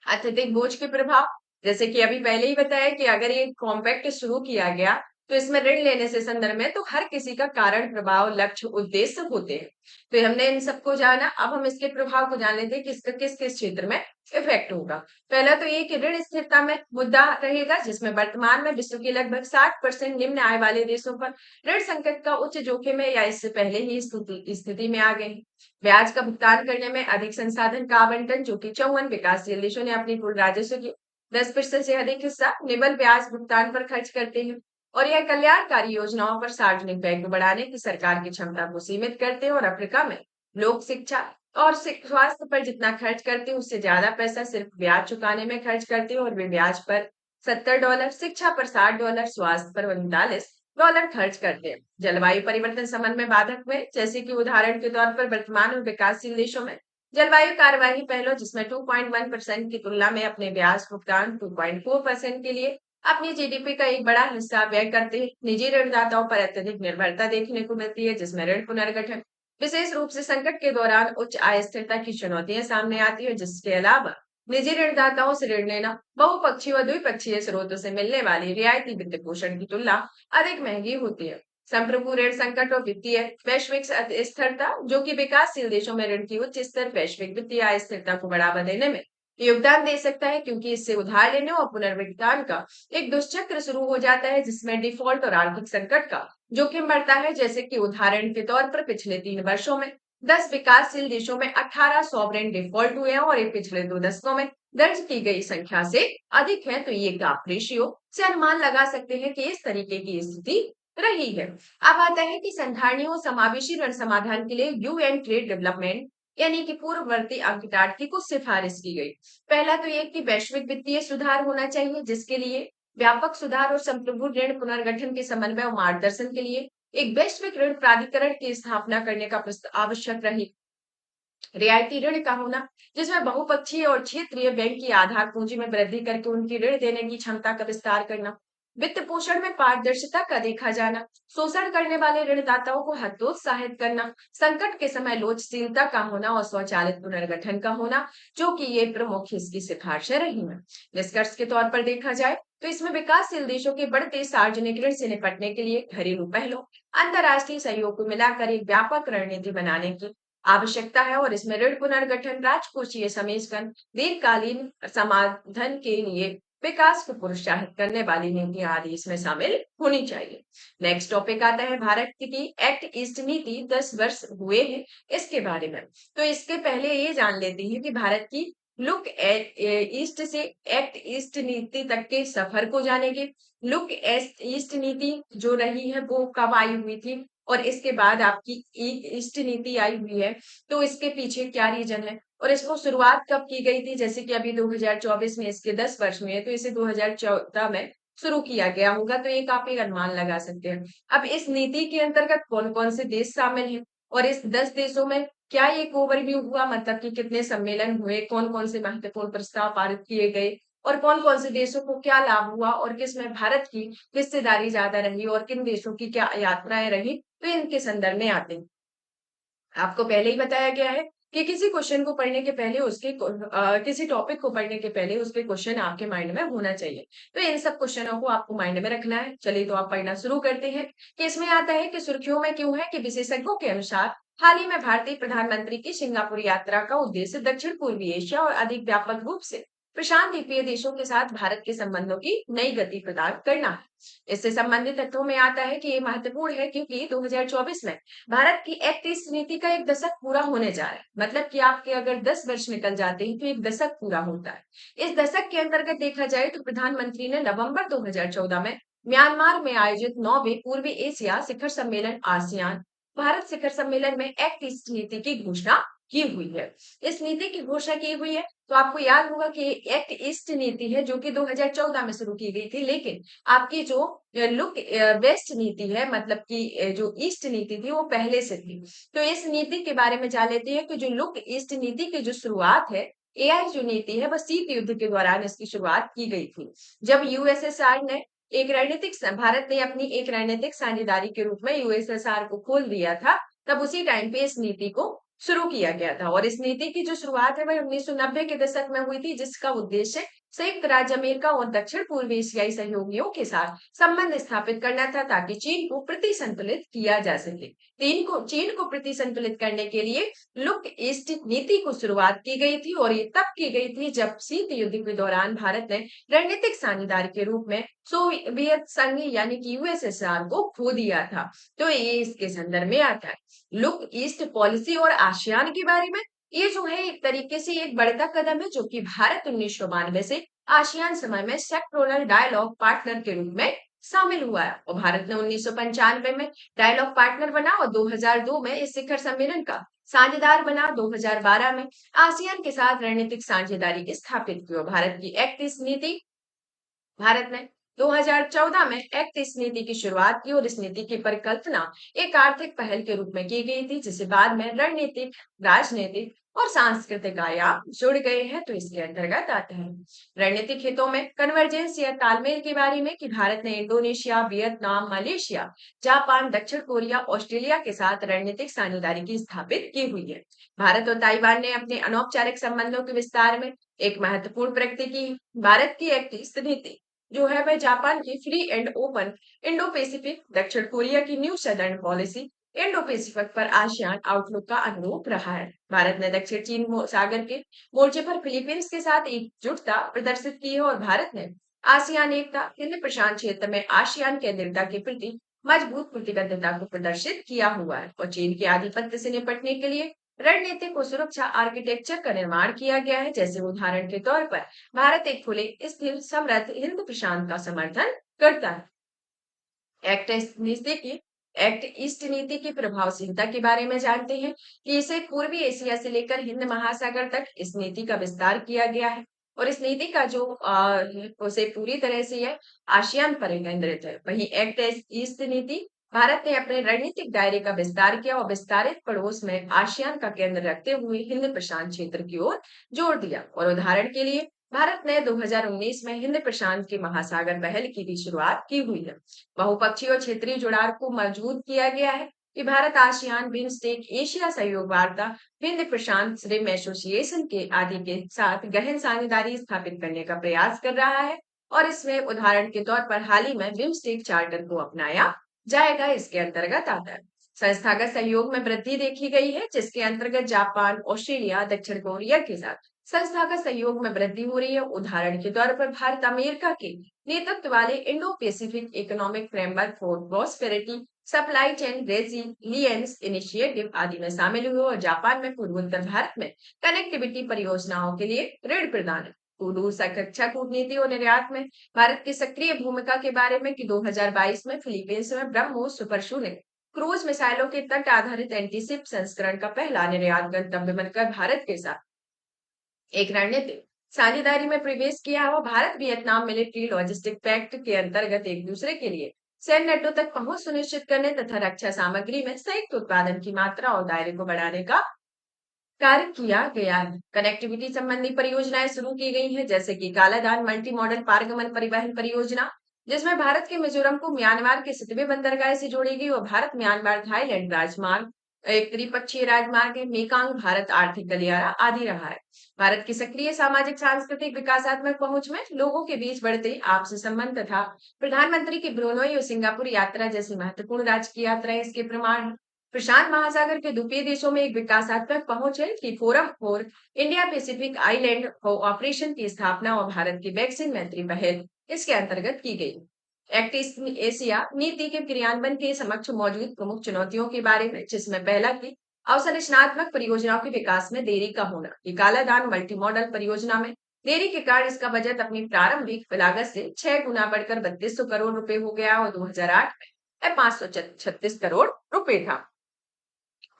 अत्यधिक बोझ के प्रभाव, जैसे कि अभी पहले ही बताया कि अगर ये कॉम्पैक्ट शुरू किया गया तो इसमें ऋण लेने से संदर्भ में तो हर किसी का कारण प्रभाव लक्ष्य उद्देश्य होते हैं। तो हमने इन सबको जाना, अब हम इसके प्रभाव को जान लेते हैं कि इसका किस किस क्षेत्र में इफेक्ट होगा। पहला तो ये कि ऋण स्थिरता में मुद्दा रहेगा, जिसमें वर्तमान में विश्व के लगभग 60% निम्न आय वाले देशों पर ऋण संकट का उच्च जोखिम है या इससे पहले ही स्थिति में आ गए हैं। ब्याज का भुगतान करने में अधिक संसाधन का आवंटन, जो कि 54 विकासशील देशों ने अपनी कुल राजस्व की 10% से अधिक हिस्सा निबल ब्याज भुगतान पर खर्च करते हैं। और यह कल्याणकारी योजनाओं पर सार्वजनिक व्यय को बढ़ाने की सरकार की क्षमता को सीमित करते हैं। और अफ्रीका में लोग शिक्षा और स्वास्थ्य पर जितना खर्च करते हैं उससे ज्यादा पैसा सिर्फ ब्याज चुकाने में खर्च करते हैं, और वे ब्याज पर $70, शिक्षा पर $60, स्वास्थ्य पर $39 खर्च करते हैं। जलवायु परिवर्तन संबंध में बाधक में, जैसे कि उदाहरण के तौर पर वर्तमान और विकासशील देशों में जलवायु कार्यवाही पहलों, जिसमें 2.1% की तुलना में अपने ब्याज भुगतान 2.4% के लिए अपनी जीडीपी का एक बड़ा हिस्सा व्यय करते हैं। निजी ऋणदाताओं पर अत्यधिक निर्भरता देखने को मिलती है, जिसमें ऋण पुनर्गठन विशेष रूप से संकट के दौरान उच्च आय स्थिरता की चुनौतियां सामने आती है। जिसके अलावा निजी ऋणदाताओं से ऋण लेना बहुपक्षीय व द्विपक्षीय स्रोतों से मिलने वाली रियायती वित्त पोषण की तुलना अधिक महंगी होती है। संप्रभु ऋण संकट और वित्तीय वैश्विक स्थिरता, जो कि विकासशील देशों में ऋण की उच्च स्तर वैश्विक वित्तीय अस्थिरता को बढ़ावा देने में योगदान दे सकता है, क्योंकि इससे उधार लेने और पुनर्भुगतान का एक दुष्चक्र शुरू हो जाता है, जिसमें डिफॉल्ट और आर्थिक संकट का जोखिम बढ़ता है। जैसे कि उदाहरण के तौर पर पिछले 3 वर्षों में 10 विकासशील देशों में 18 सॉवरेन डिफॉल्ट हुए हैं, और ये पिछले 2 दशकों में दर्ज की गई संख्या से अधिक है। तो ये गैप रेशियो से अनुमान लगा सकते हैं कि इस तरीके की स्थिति रही है। अब आता है कि संधारणीय और समावेशी ऋण समाधान के लिए यूएन ट्रेड डेवलपमेंट यानी कि पूर्ववर्ती अंकटाट की कुछ सिफारिश की गई। पहला तो ये कि वैश्विक वित्तीय सुधार होना चाहिए, जिसके लिए व्यापक सुधार और संप्रभु ऋण पुनर्गठन के समन्वय और मार्गदर्शन के लिए एक वैश्विक ऋण प्राधिकरण की स्थापना करने का आवश्यक रही। रियायती ऋण का होना, जिसमें बहुपक्षीय और क्षेत्रीय बैंक की आधार पूंजी में वृद्धि करके उनकी ऋण देने की क्षमता का विस्तार करना। वित्त पोषण में पारदर्शिता का देखा जाना, शोषण करने वाले ऋणदाताओं को हतोत्साहित करना, संकट के समय लोचशीलता का होना और स्वचालित पुनर्गठन का होना, जो कि ये प्रमुख इसकी सिफारिशें रही हैं। निष्कर्ष के तौर पर देखा जाए तो इसमें विकासशील देशों के बढ़ते सार्वजनिक ऋण से निपटने के लिए घरेलू पहलों, अंतर्राष्ट्रीय सहयोग को मिलाकर एक व्यापक रणनीति बनाने की आवश्यकता है। और इसमें ऋण पुनर्गठन, राजकोषीय समेकन, दीर्घकालीन समाधान के लिए विकास को प्रोत्साहित करने वाली नीतियां आदि इसमें शामिल होनी चाहिए। नेक्स्ट टॉपिक आता है भारत की एक्ट ईस्ट नीति 10 वर्ष हुए हैं, इसके बारे में। तो इसके पहले ये जान लेते हैं कि भारत की लुक एट ईस्ट से एक्ट ईस्ट नीति तक के सफर को जानेंगे। लुक ईस्ट नीति जो रही है वो कब आई हुई थी, और इसके बाद आपकी ईस्ट नीति आई हुई है, तो इसके पीछे क्या रीजन है, और इसको शुरुआत कब की गई थी। जैसे कि अभी 2024 में इसके 10 वर्ष हुए हैं, तो इसे 2014 में शुरू किया गया होगा। तो ये काफी अनुमान लगा सकते हैं। अब इस नीति के अंतर्गत कौन कौन से देश शामिल हैं, और इस 10 देशों में क्या एक ओवरव्यू हुआ, मतलब कि कितने सम्मेलन हुए, कौन कौन से महत्वपूर्ण प्रस्ताव पारित किए गए, और कौन कौन से देशों को क्या लाभ हुआ, और किसमें भारत की हिस्सेदारी ज्यादा रही, और किन देशों की क्या यात्राएं रही, तो इनके संदर्भ में आते हैं। आपको पहले ही बताया गया है कि किसी क्वेश्चन को पढ़ने के पहले किसी टॉपिक को पढ़ने के पहले उसके क्वेश्चन आपके माइंड में होना चाहिए। तो इन सब क्वेश्चनों को आपको माइंड में रखना है। चलिए तो आप पढ़ना शुरू करते हैं कि इसमें आता है कि सुर्खियों में क्यों है कि विशेषज्ञों के अनुसार हाल ही में भारतीय प्रधानमंत्री की सिंगापुर यात्रा का उद्देश्य दक्षिण पूर्वी एशिया और अधिक व्यापक रूप से प्रशांत द्वीपीय देशों के साथ भारत के संबंधों की नई गति प्रदान करना है। इससे संबंधित तथ्यों में आता है कि ये महत्वपूर्ण है क्योंकि 2024 में भारत की एक्ट ईस्ट नीति का एक दशक पूरा होने जा रहा है। मतलब कि आपके अगर 10 वर्ष निकल जाते हैं तो एक दशक पूरा होता है। इस दशक के अंतर्गत देखा जाए तो प्रधानमंत्री ने नवंबर 2014 में म्यांमार में आयोजित 9वें पूर्वी एशिया शिखर सम्मेलन आसियान भारत शिखर सम्मेलन में एक्ट ईस्ट नीति की घोषणा की हुई है। इस नीति की घोषणा की हुई है, तो आपको याद होगा कि एक्ट ईस्ट नीति है जो कि 2014 में शुरू की गई थी, लेकिन आपकी जो लुक वेस्ट नीति है, मतलब कि जो ईस्ट नीति थी वो पहले से थी। तो इस नीति के बारे में जान लेते हैं कि जो लुक ईस्ट नीति की जो शुरुआत है, एआई जो नीति है वह शीत युद्ध के दौरान इसकी शुरुआत की गई थी, जब यूएसएसआर ने भारत ने अपनी एक रणनीतिक साझेदारी के रूप में यूएसएसआर को खोल दिया था। तब उसी टाइम पे इस नीति को शुरू किया गया था और इस नीति की जो शुरुआत है वह 1990 के दशक में हुई थी, जिसका उद्देश्य संयुक्त राज्य अमेरिका और दक्षिण पूर्व एशियाई सहयोगियों के साथ संबंध स्थापित करना था, ताकि चीन को प्रति संतुलित किया जा सके। चीन को प्रति संतुलित करने के लिए लुक ईस्ट नीति को शुरुआत की गई थी और ये तब की गई थी जब शीत युद्ध के दौरान भारत ने रणनीतिक साझेदार के रूप में सोवियत संघ यानी कि यूएसएसआर को खो दिया था। तो ये इसके संदर्भ में आता है। लुक ईस्ट पॉलिसी और आसियान के बारे में, ये जो है एक तरीके से एक बढ़ता कदम है, जो कि भारत 1992 से आसियान समय में सेक्टोरल डायलॉग पार्टनर के रूप में शामिल हुआ है और भारत ने 1995 में डायलॉग पार्टनर बना और 2002 में इस शिखर सम्मेलन का साझेदार बना। 2012 में आसियान के साथ रणनीतिक साझेदारी स्थापित की और भारत ने 2014 में एक्ट ईस्ट नीति की शुरुआत की और इस नीति की परिकल्पना एक आर्थिक पहल के रूप में की गई थी, जिसे बाद में रणनीतिक, राजनीतिक और सांस्कृतिक आयाम जुड़ गए हैं। तो इसके अंतर्गत आता है रणनीतिक हितों में कन्वर्जेंस या तालमेल के बारे में, कि भारत ने इंडोनेशिया, वियतनाम, मलेशिया, जापान, दक्षिण कोरिया, ऑस्ट्रेलिया के साथ रणनीतिक साझेदारी की स्थापित की हुई है। भारत और ताइवान ने अपने अनौपचारिक संबंधों के विस्तार में एक महत्वपूर्ण प्रगति की। भारत की एक्ट ईस्ट नीति जो है वह जापान की free and open Indo Pacific, दक्षिण कोरिया की new southern policy Indo Pacific पर आसियान आउटलुक का अनुरूप रहा है। भारत ने दक्षिण चीन सागर के मोर्चे पर फिलीपींस के साथ एकजुटता प्रदर्शित की है और भारत ने आसियान एकता, हिंद प्रशांत क्षेत्र में आसियान केंद्रितता के प्रति मजबूत प्रतिबद्धता को प्रदर्शित किया हुआ है और चीन के आधिपत्य से निपटने के लिए रणनीतिक और सुरक्षा आर्किटेक्चर का निर्माण किया गया है। जैसे उदाहरण के तौर पर भारत एक खुले, स्थिर, समृद्ध हिंद प्रशांत का समर्थन करता है। एक्ट ईस्ट नीति की प्रभावशीलता के बारे में जानते हैं कि इसे पूर्वी एशिया से लेकर हिंद महासागर तक इस नीति का विस्तार किया गया है और इस नीति का जो उसे पूरी तरह से यह आसियान पर केंद्रित है। वहीं एक्ट ईस्ट नीति भारत ने अपने रणनीतिक दायरे का विस्तार किया और विस्तारित पड़ोस में आसियान का केंद्र रखते हुए हिंद प्रशांत क्षेत्र की ओर जोर दिया। और उदाहरण के लिए भारत ने 2019 में हिंद प्रशांत के महासागर पहल की भी शुरुआत की हुई है। बहुपक्षीय और क्षेत्रीय जुड़ाव को मजबूत किया गया है कि भारत आसियान, बिम्स्टेक, एशिया सहयोग वार्ता, हिंद प्रशांत रिम एसोसिएशन के आदि के साथ गहन साझेदारी स्थापित करने का प्रयास कर रहा है और इसमें उदाहरण के तौर पर हाल ही में बिम्स्टेक चार्टर को अपनाया जाएगा। इसके अंतर्गत आता है संस्थागत सहयोग में वृद्धि देखी गई है, जिसके अंतर्गत जापान, ऑस्ट्रेलिया, दक्षिण कोरिया के साथ संस्थागत सहयोग में वृद्धि हो रही है। उदाहरण के तौर पर भारत अमेरिका के नेतृत्व वाले Indo Pacific economic framework for prosperity, supply chain resilience initiative आदि में शामिल हुए और जापान में पूर्वोत्तर भारत में कनेक्टिविटी परियोजनाओं के लिए ऋण प्रदान है। रक्षा कूटनीति और निर्यात में भारत की सक्रिय भूमिका के बारे में, कि 2022 में फिलीपींस में ब्रह्मोस सुपरसोनिक क्रूज मिसाइलों के तट आधारित एंटीशिप संस्करण का पहला निर्यात गंतव्य बनकर भारत के साथ एक रणनीतिक साझेदारी में प्रवेश किया है। Bharat Vietnam military logistic pact के अंतर्गत एक दूसरे के लिए सैन्य अड्डों तक पहुंच सुनिश्चित करने तथा रक्षा सामग्री में संयुक्त उत्पादन की मात्रा और दायरे को बढ़ाने का कार्य किया गया है। कनेक्टिविटी संबंधी परियोजनाएं शुरू की गई हैं, जैसे कि कालाधान मल्टी मॉडल पारगमन परिवहन परियोजना, जिसमें भारत के मिजोरम को म्यांमार के सितवे बंदरगाह से जोड़ेगी और भारत म्यांमार थाईलैंड राजमार्ग एक त्रिपक्षीय राजमार्ग है। मेकांग भारत आर्थिक गलियारा आदि रहा है। भारत की सक्रिय सामाजिक सांस्कृतिक विकासात्मक पहुंच में लोगों के बीच बढ़ते आपसी संबंध तथा प्रधानमंत्री की ब्रुनोई और सिंगापुर यात्रा जैसी महत्वपूर्ण राजकीय यात्राएं इसके प्रमाण हैं। प्रशांत महासागर के द्वीपीय देशों में एक विकासात्मक पहुंच है कि forum for India Pacific island operation की स्थापना और भारत की वैक्सीन मैत्री पहल इसके अंतर्गत की गई। एक्ट ईस्ट एशिया नीति के क्रियान्वयन के समक्ष मौजूद प्रमुख चुनौतियों के बारे में, जिसमें पहला की अवसंरचनात्मक परियोजनाओं के विकास में देरी का होना। कि कालाधान मल्टी मॉडल परियोजना में देरी के कारण इसका बजट अपनी प्रारंभिक लागत से 6 गुना बढ़कर 3200 करोड़ रुपए हो गया और 2008 में 536 करोड़ रुपए था।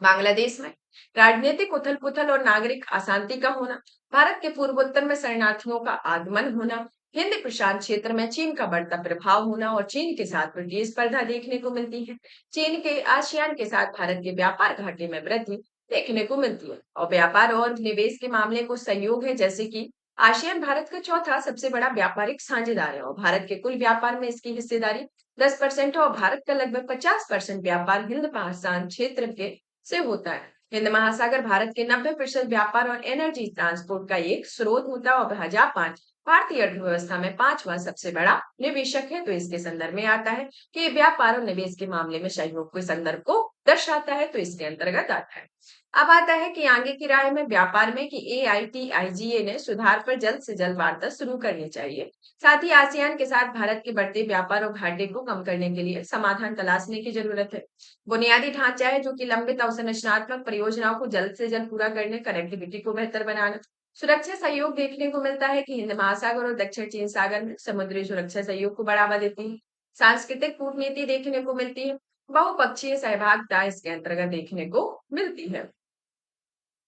बांग्लादेश में राजनीतिक उथल पुथल और नागरिक अशांति का होना, भारत के पूर्वोत्तर में शरणार्थियों का आगमन होना, हिंद प्रशांत क्षेत्र में चीन का बढ़ता प्रभाव होना और चीन के साथ प्रतिस्पर्धा देखने को मिलती है। चीन के आसियान के साथ भारत के व्यापार घाटे में वृद्धि देखने को मिलती है और व्यापार और निवेश के मामले को सहयोग है, जैसे कि आसियान भारत का चौथा सबसे बड़ा व्यापारिक साझेदार है और भारत के कुल व्यापार में इसकी हिस्सेदारी 10% है और भारत का लगभग 50% व्यापार हिंद प्रशांत क्षेत्र के से होता है। हिंद महासागर भारत के 90% व्यापार और एनर्जी ट्रांसपोर्ट का एक स्रोत होता है और 2005 भारतीय अर्थव्यवस्था में पांचवा सबसे बड़ा निवेशक है। तो इसके संदर्भ में आता है कि व्यापार और निवेश के मामले में सहयोग के संदर्भ को दर्शाता है, तो इसके अंतर्गत आता है। अब आता है कि आगे की राय में व्यापार में कि AITIGA ने सुधार पर जल्द से जल्द वार्ता शुरू करनी चाहिए। साथ ही आसियान के साथ भारत के बढ़ते व्यापार और घाटे को कम करने के लिए समाधान तलाशने की जरूरत है। बुनियादी ढांचा है जो कि लंबित अवसंरचनात्मक परियोजनाओं को जल्द से जल्द पूरा करने, कनेक्टिविटी को बेहतर बनाना। सुरक्षा सहयोग देखने को मिलता है कि हिंद महासागर और दक्षिण चीन सागर में समुद्री सुरक्षा सहयोग को बढ़ावा देती है। सांस्कृतिक कूटनीति देखने को मिलती है। बहुपक्षीय सहभागिता इसके अंतर्गत देखने को मिलती है।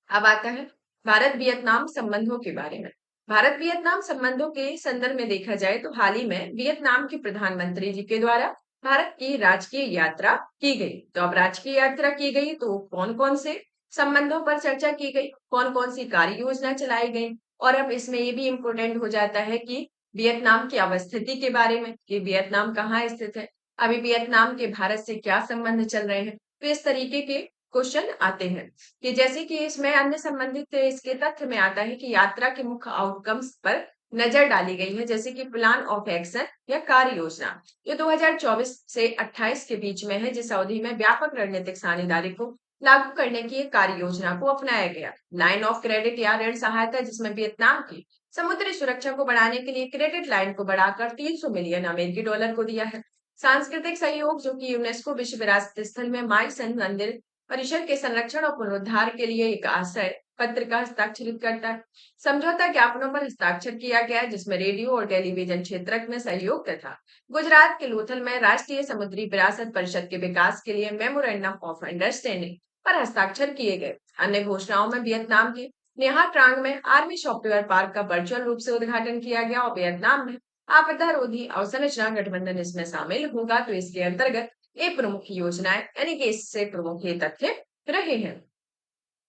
अब आता है भारत वियतनाम संबंधों के बारे में। भारत वियतनाम संबंधों के संदर्भ में देखा जाए तो हाल ही में वियतनाम के प्रधानमंत्री जी के द्वारा भारत की राजकीय यात्रा की गई। तो अब राजकीय यात्रा की गई तो कौन कौन से संबंधों पर चर्चा की गई, कौन कौन सी कार्य योजना चलाई गई, और अब इसमें ये भी इम्पोर्टेंट हो जाता है कि वियतनाम की अवस्थिति के बारे में कि वियतनाम कहाँ स्थित है, अभी वियतनाम के भारत से क्या संबंध चल रहे हैं। तो इस तरीके के क्वेश्चन आते हैं कि जैसे कि इसमें अन्य संबंधित इसके तथ्य में आता है कि यात्रा के मुख्य आउटकम्स पर नजर डाली गई है, जैसे कि प्लान ऑफ एक्शन या कार्य योजना जो 2024 से 28 के बीच में है, जिस अवधि में व्यापक रणनीतिक साझेदारी को लागू करने की एक कार्य योजना को अपनाया गया। लाइन ऑफ क्रेडिट या ऋण सहायता, जिसमें वियतनाम की समुद्री सुरक्षा को बढ़ाने के लिए क्रेडिट लाइन को बढ़ाकर 300 मिलियन अमेरिकी डॉलर को दिया है। सांस्कृतिक सहयोग जो कि यूनेस्को विश्व विरासत स्थल में माई सन मंदिर परिसर के संरक्षण और पुनरुद्धार के लिए एक आशय पत्र का हस्ताक्षरित करता है। समझौता ज्ञापनों पर हस्ताक्षर किया गया है, जिसमें रेडियो और टेलीविजन क्षेत्र में सहयोग तथा गुजरात के लोथल में राष्ट्रीय समुद्री विरासत परिषद के विकास के लिए मेमोरेंडम ऑफ अंडरस्टैंडिंग पर हस्ताक्षर किए गए। अन्य घोषणाओं में वियतनाम के नेहा ट्रांग में आर्मी सॉफ्टवेयर पार्क का वर्चुअल रूप से उद्घाटन किया गया और वियतनाम में आपदा रोधी अवसंरचना गठबंधन इसमें शामिल होगा। तो इसके अंतर्गत ये प्रमुख योजनाएं यानी कि इससे प्रमुख ये तथ्य रहे हैं।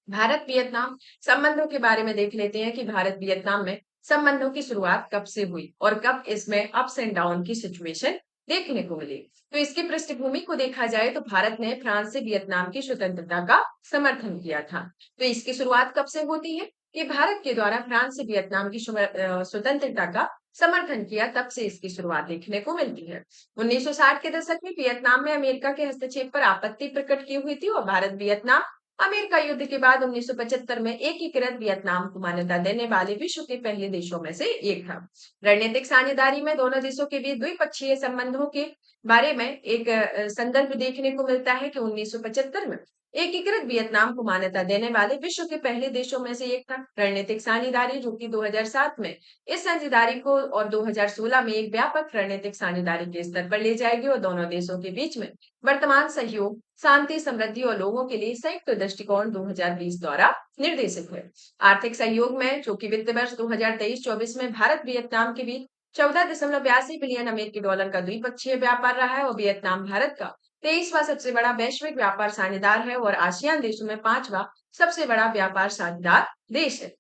भारत वियतनाम संबंधों के बारे में देख लेते हैं कि भारत वियतनाम में संबंधों की शुरुआत कब से हुई और कब इसमें अप्स एंड डाउन की सिचुएशन देखने को मिली। तो इसकी पृष्ठभूमि को देखा जाए तो भारत ने फ्रांस से वियतनाम की स्वतंत्रता का समर्थन किया था। तो इसकी शुरुआत कब से होती है कि भारत के द्वारा फ्रांस से वियतनाम की स्वतंत्रता का समर्थन किया, तब से इसकी शुरुआत देखने को मिलती है। 1960 के दशक में वियतनाम में अमेरिका के हस्तक्षेप पर आपत्ति प्रकट की हुई थी और भारत वियतनाम अमेरिका युद्ध के बाद 1975 में एकीकृत वियतनाम को मान्यता देने वाले विश्व के पहले देशों में से एक था। रणनीतिक साझेदारी में दोनों देशों के बीच द्विपक्षीय संबंधों के बारे में एक संदर्भ देखने को मिलता है कि 1975 में एकीकृत वियतनाम को मान्यता देने वाले विश्व के पहले देशों में से एक था। रणनीतिक साझेदारी जो कि 2007 में इस साझेदारी को और 2016 में एक व्यापक रणनीतिक साझेदारी के स्तर पर ले जाएगी और दोनों देशों के बीच में वर्तमान सहयोग, शांति, समृद्धि और लोगों के लिए संयुक्त दृष्टिकोण 2020 द्वारा निर्देशित है। आर्थिक सहयोग में जो कि वित्त वर्ष 2023-24 में भारत वियतनाम के बीच 14.82 बिलियन अमेरिकी डॉलर का द्विपक्षीय व्यापार रहा है और वियतनाम भारत का 23वां सबसे बड़ा वैश्विक व्यापार साझेदार है और आसियान देशों में 5वां सबसे बड़ा व्यापार साझेदार देश है।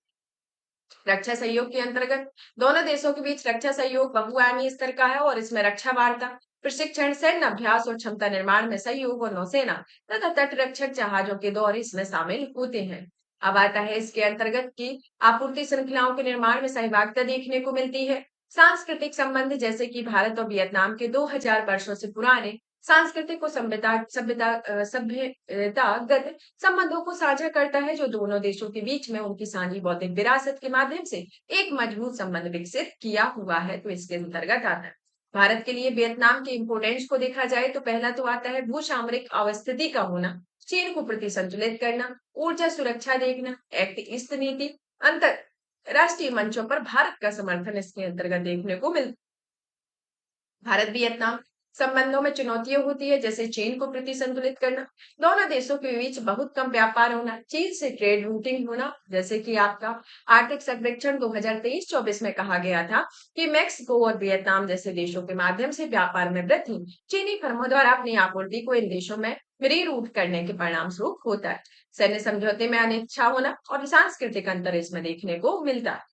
रक्षा सहयोग के अंतर्गत दोनों देशों के बीच रक्षा सहयोग बहुआयामी स्तर का है और इसमें रक्षा वार्ता, प्रशिक्षण, सैन्य अभ्यास और क्षमता निर्माण में सहयोग और नौसेना तथा तटरक्षक जहाजों के दौरे इसमें शामिल होते हैं। अब आता है इसके अंतर्गत की आपूर्ति श्रृंखलाओं के निर्माण में सहभागिता देखने को मिलती है। सांस्कृतिक संबंध जैसे कि भारत और वियतनाम के 2000 वर्षों से पुराने सांस्कृतिक और सभ्यतागत संबंधों को साझा करता है, जो दोनों देशों के बीच में उनकी साझी बौद्धिक विरासत के माध्यम से एक मजबूत संबंध विकसित किया हुआ है। तो इसके अंतर्गत आता है भारत के लिए वियतनाम के इंपोर्टेंस को देखा जाए तो पहला तो आता है भू सामरिक अवस्थिति का होना, चीन को प्रति संतुलित करना, ऊर्जा सुरक्षा देखना, एक्ट ईस्ट नीति, अंतर राष्ट्रीय मंचों पर भारत का समर्थन इसके अंतर्गत देखने को मिलता। भारत वियतनाम संबंधों में चुनौतियां होती है, जैसे चीन को प्रति संतुलित करना, दोनों देशों के बीच बहुत कम व्यापार होना, चीन से ट्रेड रूटिंग होना, जैसे कि आपका आर्थिक सर्वेक्षण 2023-24 में कहा गया था कि मैक्सिको और वियतनाम जैसे देशों के माध्यम से व्यापार में वृद्धि चीनी फर्मों द्वारा अपनी आपूर्ति को इन देशों में रीरूट करने के परिणाम स्वरूप होता है। सैन्य समझौते में अनिच्छा होना और सांस्कृतिक अंतर इसमें देखने को मिलता है।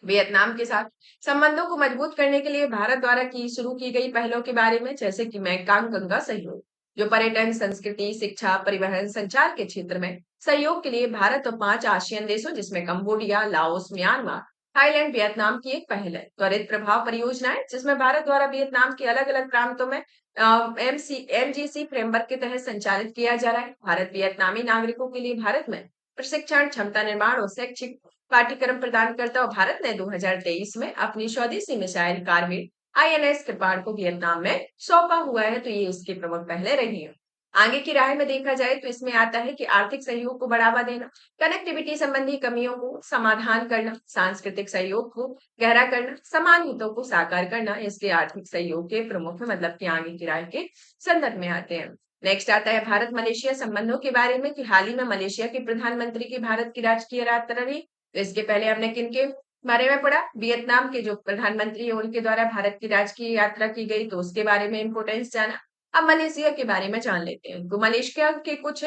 वियतनाम के साथ संबंधों को मजबूत करने के लिए भारत द्वारा शुरू की गई पहलों के बारे में, जैसे कि मैकांग गंगा सहयोग जो पर्यटन, संस्कृति, शिक्षा, परिवहन, संचार के क्षेत्र में सहयोग के लिए भारत और 5 आसियान देशों जिसमें Cambodia, Laos, Myanmar, Thailand, Vietnam की एक पहल है। त्वरित प्रभाव परियोजना है जिसमें भारत द्वारा वियतनाम के अलग-अलग प्रांतों में एमजीसी फ्रेमवर्क के तहत संचालित किया जा रहा है। भारत वियतनामी नागरिकों के लिए भारत में प्रशिक्षण, क्षमता निर्माण और शैक्षिक पाठ्यक्रम प्रदान करता है और भारत ने 2023 में अपनी स्वदेशी मिसाइल कारबिल आईएनएस कृपाण को वियतनाम में सौंपा हुआ है। तो ये इसकी प्रमुख पहले रही है। आगे की राह में देखा जाए तो इसमें आता है कि आर्थिक सहयोग को बढ़ावा देना, कनेक्टिविटी संबंधी कमियों को समाधान करना, सांस्कृतिक सहयोग को गहरा करना, समान हितों को साकार करना, इसके आर्थिक सहयोग के प्रमुख मतलब कि आगे की राह के संदर्भ में आते हैं। नेक्स्ट आता है भारत मलेशिया संबंधों के बारे में कि हाल ही में मलेशिया के प्रधानमंत्री की भारत की राजकीय यात्रा रही। तो इसके पहले हमने किनके बारे में पढ़ा? वियतनाम के जो प्रधानमंत्री है उनके द्वारा भारत की राजकीय यात्रा की गई, तो उसके बारे में इंपोर्टेंस जाना। अब मलेशिया के बारे में जान लेते हैं। तो मलेशिया के कुछ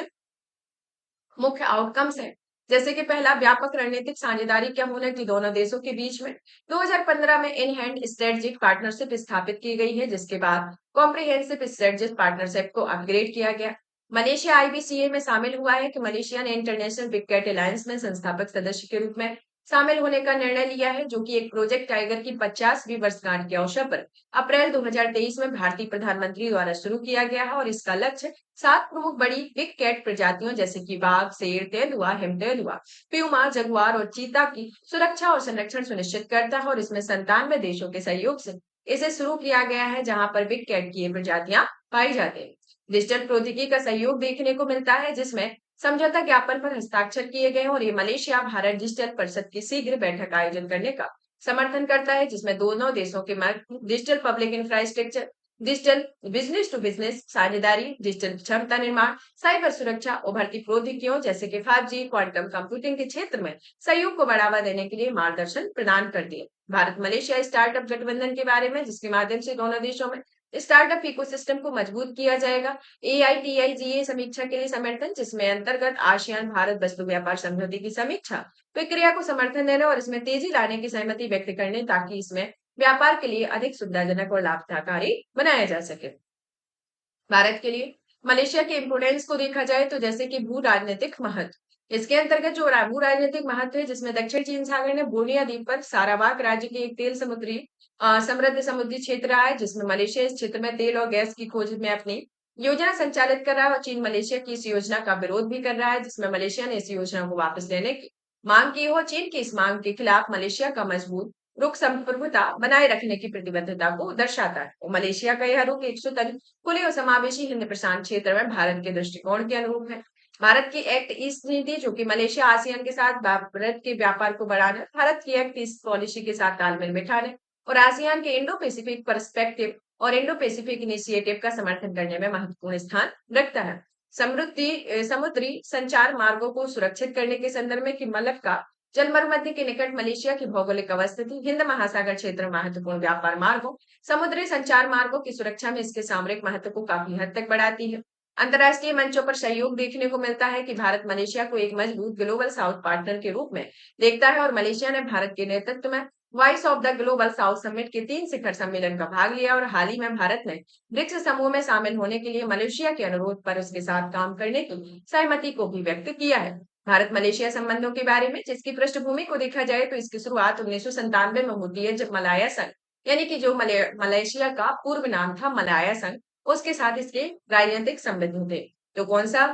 मुख्य आउटकम्स हैं, जैसे कि पहला, व्यापक रणनीतिक साझेदारी क्या होना कि दोनों देशों के बीच में 2015 में इन हैंड स्ट्रेटेजिक पार्टनरशिप स्थापित की गई है, जिसके बाद कॉम्प्रिहेंसिव स्ट्रेटेजिक पार्टनरशिप को अपग्रेड किया गया। मलेशिया आईबीसीए में शामिल हुआ है कि मलेशिया ने इंटरनेशनल बिग कैट अलायंस में संस्थापक सदस्य के रूप में शामिल होने का निर्णय लिया है, जो कि एक प्रोजेक्ट टाइगर की 50वीं वर्षगांठ के अवसर पर अप्रैल 2023 में भारतीय प्रधानमंत्री द्वारा शुरू किया गया है और इसका लक्ष्य 7 प्रमुख बड़ी बिग कैट प्रजातियों जैसे कि बाघ, शेर, तेंदुआ, हिमतेंदुआ, प्यूमा, जगुआर और चीता की सुरक्षा और संरक्षण सुनिश्चित करता है और इसमें 97 देशों के सहयोग से इसे शुरू किया गया है, जहां पर बिग कैट की ये प्रजातियां पाई जाती हैं। डिजिटल प्रौद्योगिकी का सहयोग देखने को मिलता है, जिसमें समझौता ज्ञापन पर हस्ताक्षर किए गए हैं और ये मलेशिया भारत डिजिटल परिषद की शीघ्र बैठक आयोजन करने का समर्थन करता है, जिसमें दोनों देशों के मध्य digital public infrastructure, digital business to business साझेदारी, डिजिटल क्षमता निर्माण, साइबर सुरक्षा, उभरती प्रौद्योगिकियों जैसे कि 5G, क्वांटम कंप्यूटिंग के क्षेत्र में सहयोग को बढ़ावा देने के लिए मार्गदर्शन प्रदान कर दिए। भारत मलेशिया स्टार्टअप गठबंधन के बारे में, जिसके माध्यम से दोनों देशों में स्टार्टअप इकोसिस्टम को मजबूत किया जाएगा। एआईटीआईजीए समीक्षा के लिए समर्थन, जिसमें अंतर्गत आसियान भारत वस्तु व्यापार समझौते की समीक्षा प्रक्रिया को समर्थन देना और इसमें तेजी लाने की सहमति व्यक्त करने, ताकि इसमें व्यापार के लिए अधिक सुविधाजनक और लाभकारी बनाया जा सके। भारत के लिए मलेशिया के इम्पोर्टेंस को देखा जाए तो जैसे कि भू राजनीतिक महत्व, इसके अंतर्गत जो भू राजनीतिक महत्व है, जिसमें दक्षिण चीन सागर ने बोर्निया द्वीप पर सारावाक राज्य के एक तेल समुद्री समृद्ध समुद्री क्षेत्र रहा है, जिसमें मलेशिया इस क्षेत्र में तेल और गैस की खोज में अपनी योजना संचालित कर रहा है और चीन मलेशिया की इस योजना का विरोध भी कर रहा है, जिसमें मलेशिया ने इस योजना को वापस लेने की मांग की हो। चीन की इस मांग के खिलाफ मलेशिया का मजबूत रुख संप्रभुता बनाए रखने की प्रतिबद्धता को दर्शाता है। और मलेशिया का यह रुख एक सूत्र खुले और समावेशी हिंद प्रशांत क्षेत्र में भारत के दृष्टिकोण के अनुरूप है। भारत की एक्ट ईस्ट नीति, जो कि मलेशिया आसियान के साथ भारत के व्यापार को बढ़ाने, भारत की एक्ट ईस्ट पॉलिसी के साथ तालमेल बिठाने और आसियान के इंडो पैसिफिक पर्सपेक्टिव और इंडो पैसिफिक इनिशिएटिव का समर्थन करने में महत्वपूर्ण स्थान रखता है। समुद्री संचार मार्गों को सुरक्षित करने के संदर्भ में कि मलक्का जलमर्मध्य के निकट मलेशिया की भौगोलिक अवस्थिति हिंद महासागर क्षेत्र में महत्वपूर्ण व्यापार मार्गों, समुद्री संचार मार्गों की सुरक्षा में इसके सामरिक महत्व को काफी हद तक बढ़ाती है। अंतर्राष्ट्रीय मंचों पर सहयोग देखने को मिलता है कि भारत मलेशिया को एक मजबूत ग्लोबल साउथ पार्टनर के रूप में देखता है और मलेशिया ने भारत के नेतृत्व में voice of the global south summit के 3 शिखर सम्मेलन का भाग लिया और हाल ही में भारत ने ब्रिक्स समूह में शामिल होने के लिए मलेशिया के अनुरोध पर उसके साथ काम करने की सहमति को भी व्यक्त किया है। भारत मलेशिया संबंधों के बारे में, जिसकी पृष्ठभूमि को देखा जाए तो इसकी शुरुआत 1997 में होती है, जब मलाया संघ यानी कि जो मलेशिया का पूर्व नाम था मलाया संघ, उसके साथ इसके राजनीतिक संबंध थे। तो कौन सा,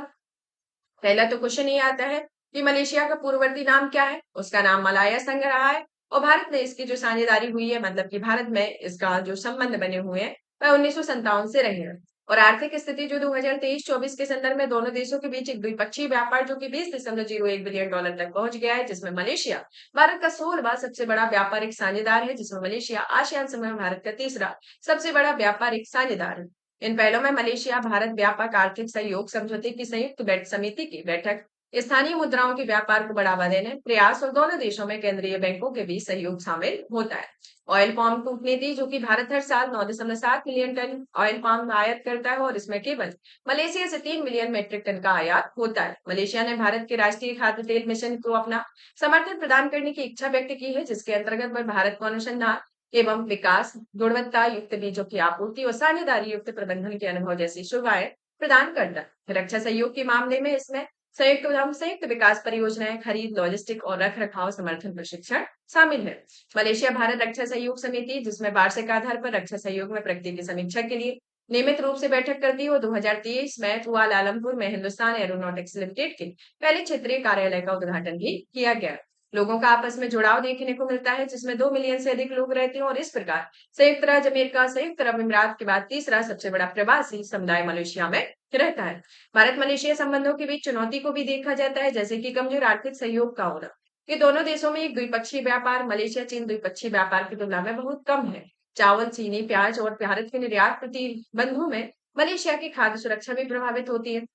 पहला तो क्वेश्चन ये आता है कि मलेशिया का पूर्ववर्ती नाम क्या है? उसका नाम मलाया संघ रहा है और भारत ने इसकी जो साझेदारी हुई है, मतलब कि भारत में इसका जो संबंध बने हुए हैं वह 1957 से रहे हैं। और आर्थिक स्थिति जो 2023-24 के संदर्भ में दोनों देशों के बीच एक द्विपक्षीय व्यापार जो कि 20.01 बिलियन डॉलर तक पहुंच गया है, जिसमें मलेशिया भारत का 16वां सबसे बड़ा व्यापारिक साझेदार है, जिसमें मलेशिया आसियान समूह में भारत का तीसरा सबसे बड़ा व्यापारिक साझेदार है। इन पहलों में मलेशिया भारत व्यापक आर्थिक सहयोग समझौते की संयुक्त समिति की बैठक, स्थानीय मुद्राओं के व्यापार को बढ़ावा देने प्रयास और दोनों देशों में केंद्रीय बैंकों के बीच सहयोग शामिल होता है। ऑयल पाम कूटनीति, जो कि भारत हर साल 9.7 मिलियन टन ऑयल पाम आयात करता है और इसमें केवल मलेशिया से 3 मिलियन मीट्रिक टन का आयात होता है। मलेशिया ने भारत के राष्ट्रीय खाद्य तेल मिशन को अपना समर्थन प्रदान करने की इच्छा व्यक्त की है, जिसके अंतर्गत वह भारत को अनुसंधान एवं विकास, गुणवत्ता युक्त बीजों की आपूर्ति और साझेदारी युक्त प्रबंधन के अनुभव जैसी सेवाएं प्रदान करता है। रक्षा सहयोग के मामले में इसमें संयुक्त उद्यम, संयुक्त विकास परियोजनाएं, खरीद, लॉजिस्टिक और रख रखाव समर्थन प्रशिक्षण शामिल है। मलेशिया भारत रक्षा सहयोग समिति, जिसमें वार्षिक आधार पर रक्षा सहयोग में प्रगति की समीक्षा के लिए नियमित रूप से बैठक करती है, वो 2023 में कुआलालंपुर में हिंदुस्तान एरोनॉटिक्स लिमिटेड के पहले क्षेत्रीय कार्यालय का उद्घाटन भी किया गया। लोगों का आपस में जुड़ाव देखने को मिलता है, जिसमें 2 मिलियन से अधिक लोग रहते हैं, और इस प्रकार संयुक्त राज्य अमेरिका, संयुक्त अरब अमीरात के बाद तीसरा सबसे बड़ा प्रवासी समुदाय मलेशिया में रहता है। भारत मलेशिया संबंधों के बीच चुनौती को भी देखा जाता है, जैसे कि कमजोर आर्थिक सहयोग का होना। ये दोनों देशों में एक द्विपक्षीय व्यापार मलेशिया चीन द्विपक्षीय व्यापार की तुलना में बहुत कम है। चावल, चीनी, प्याज और भारत के निर्यात प्रतिबंधों में मलेशिया की खाद्य सुरक्षा भी प्रभावित होती है।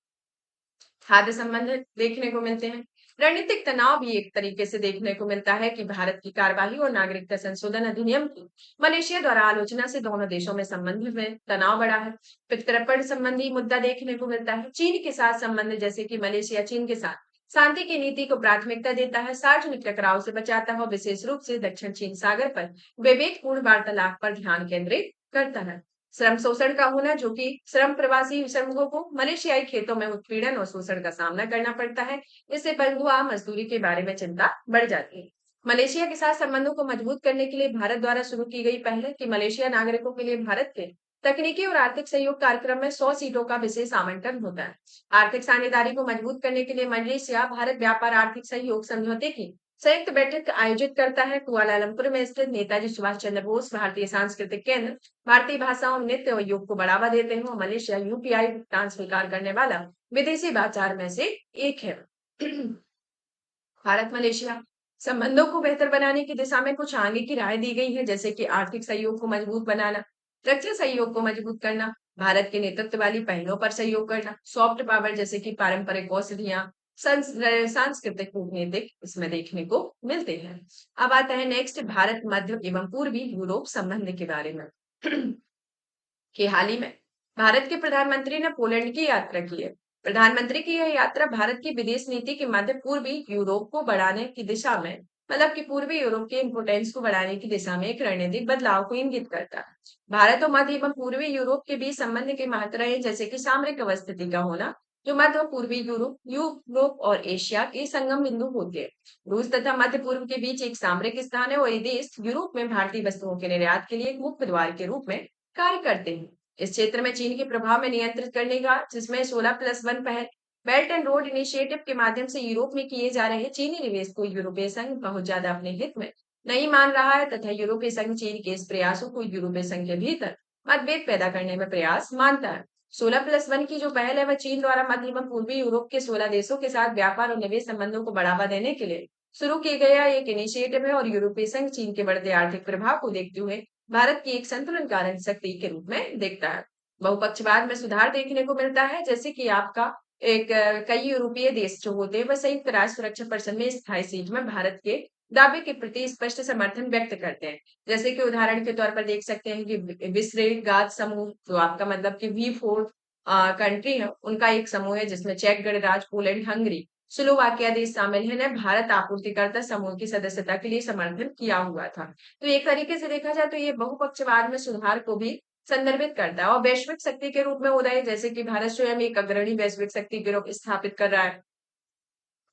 खाद्य संबंध देखने को मिलते हैं। रणनीतिक तनाव भी एक तरीके से देखने को मिलता है कि भारत की कार्यवाही और नागरिकता संशोधन अधिनियम की मलेशिया द्वारा आलोचना से दोनों देशों में संबंध में तनाव बढ़ा है। पितृपण संबंधी मुद्दा देखने को मिलता है। चीन के साथ संबंध, जैसे कि मलेशिया चीन के साथ शांति की नीति को प्राथमिकता देता है, सार्वजनिक टकराव से बचाता है और विशेष रूप से दक्षिण चीन सागर पर विवेकपूर्ण वार्तालाप पर ध्यान केंद्रित करता है। श्रम शोषण का होना, जो कि श्रम प्रवासी श्रमिकों को मलेशियाई खेतों में उत्पीड़न और शोषण का सामना करना पड़ता है। इससे बंधुआ मजदूरी के बारे में चिंता बढ़ जाती है। मलेशिया के साथ संबंधों को मजबूत करने के लिए भारत द्वारा शुरू की गई पहल है कि मलेशिया नागरिकों के लिए भारत के तकनीकी और आर्थिक सहयोग कार्यक्रम में 100 सीटों का विशेष आवंटन होता है। आर्थिक साझेदारी को मजबूत करने के लिए मलेशिया भारत व्यापार आर्थिक सहयोग समझौते की संयुक्त बैठक आयोजित करता है। कुआलालंपुर में स्थित नेताजी सुभाष चंद्र बोस भारतीय सांस्कृतिक केंद्र भारतीय भाषाओं, नृत्य और योग को बढ़ावा देते हैं, और मलेशिया यूपीआई भुगतान स्वीकार करने वाला विदेशी बाजार में से एक है। भारत मलेशिया संबंधों को बेहतर बनाने की दिशा में कुछ आगे की राय दी गई है, जैसे कि आर्थिक सहयोग को मजबूत बनाना, रक्षा सहयोग को मजबूत करना, भारत के नेतृत्व वाली पहलों पर सहयोग करना, सॉफ्ट पावर जैसे कि पारंपरिक औषधियां, सांस्कृतिक कूटनीतिक इसमें देखने को मिलते हैं। अब आता है नेक्स्ट भारत मध्य एवं पूर्वी यूरोप संबंध के बारे में। कि हाल ही में भारत के प्रधानमंत्री ने पोलैंड की यात्रा की है। प्रधानमंत्री की यह यात्रा भारत की विदेश नीति के मध्य पूर्वी यूरोप को बढ़ाने की दिशा में, मतलब कि पूर्वी यूरोप के इम्पोर्टेंस को बढ़ाने की दिशा में एक रणनीतिक बदलाव को इंगित करता है। भारत और मध्य एवं पूर्वी यूरोप के बीच संबंध के महत्व, जैसे कि सामरिक अवस्थिति का होना, जो मध्य और पूर्वी यूरोप और एशिया के संगम बिंदु होते हैं। रूस तथा मध्य पूर्व के बीच एक सामरिक स्थान है और ये देश यूरोप में भारतीय वस्तुओं के निर्यात के लिए एक मुख्य द्वार के रूप में कार्य करते हैं। इस क्षेत्र में चीन के प्रभाव में नियंत्रित करने का, जिसमें 16+1 पहल बेल्ट एंड रोड इनिशिएटिव के माध्यम से यूरोप में किए जा रहे चीनी निवेश को यूरोपीय संघ बहुत ज्यादा अपने हित में नहीं मान रहा है, तथा यूरोपीय संघ चीन के इस प्रयासों को यूरोपीय संघ के भीतर मतभेद पैदा करने में प्रयास मानता है। 16+1 की जो पहल है वह चीन द्वारा मध्य एवं पूर्वी यूरोप के 16 देशों के साथ व्यापार और निवेश संबंधों को बढ़ावा देने के लिए शुरू किया गया एक इनिशिएटिव है, और यूरोपीय संघ चीन के बढ़ते आर्थिक प्रभाव को देखते हुए भारत की एक संतुलन कारण शक्ति के रूप में देखता है। बहुपक्षवाद में सुधार देखने को मिलता है, जैसे कि आपका कई यूरोपीय देश जो होते हैं वह संयुक्त राष्ट्र सुरक्षा परिषद में स्थायी सीट में भारत के दावे के प्रति स्पष्ट समर्थन व्यक्त करते हैं। जैसे कि उदाहरण के तौर पर देख सकते हैं कि विश्रेगात समूह, जो आपका मतलब कि V4 कंट्री है, उनका एक समूह है जिसमें चेक गणराज्य, पोलैंड, हंगरी, स्लोवाकिया देश शामिल है, ने भारत आपूर्तिकर्ता समूह की सदस्यता के लिए समर्थन किया हुआ था। तो एक तरीके से देखा जाए तो ये बहुपक्षवाद में सुधार को भी संदर्भित करता है, और वैश्विक शक्ति के रूप में उदय, जैसे कि भारत स्वयं एक अग्रणी वैश्विक शक्ति के रूप स्थापित कर रहा है,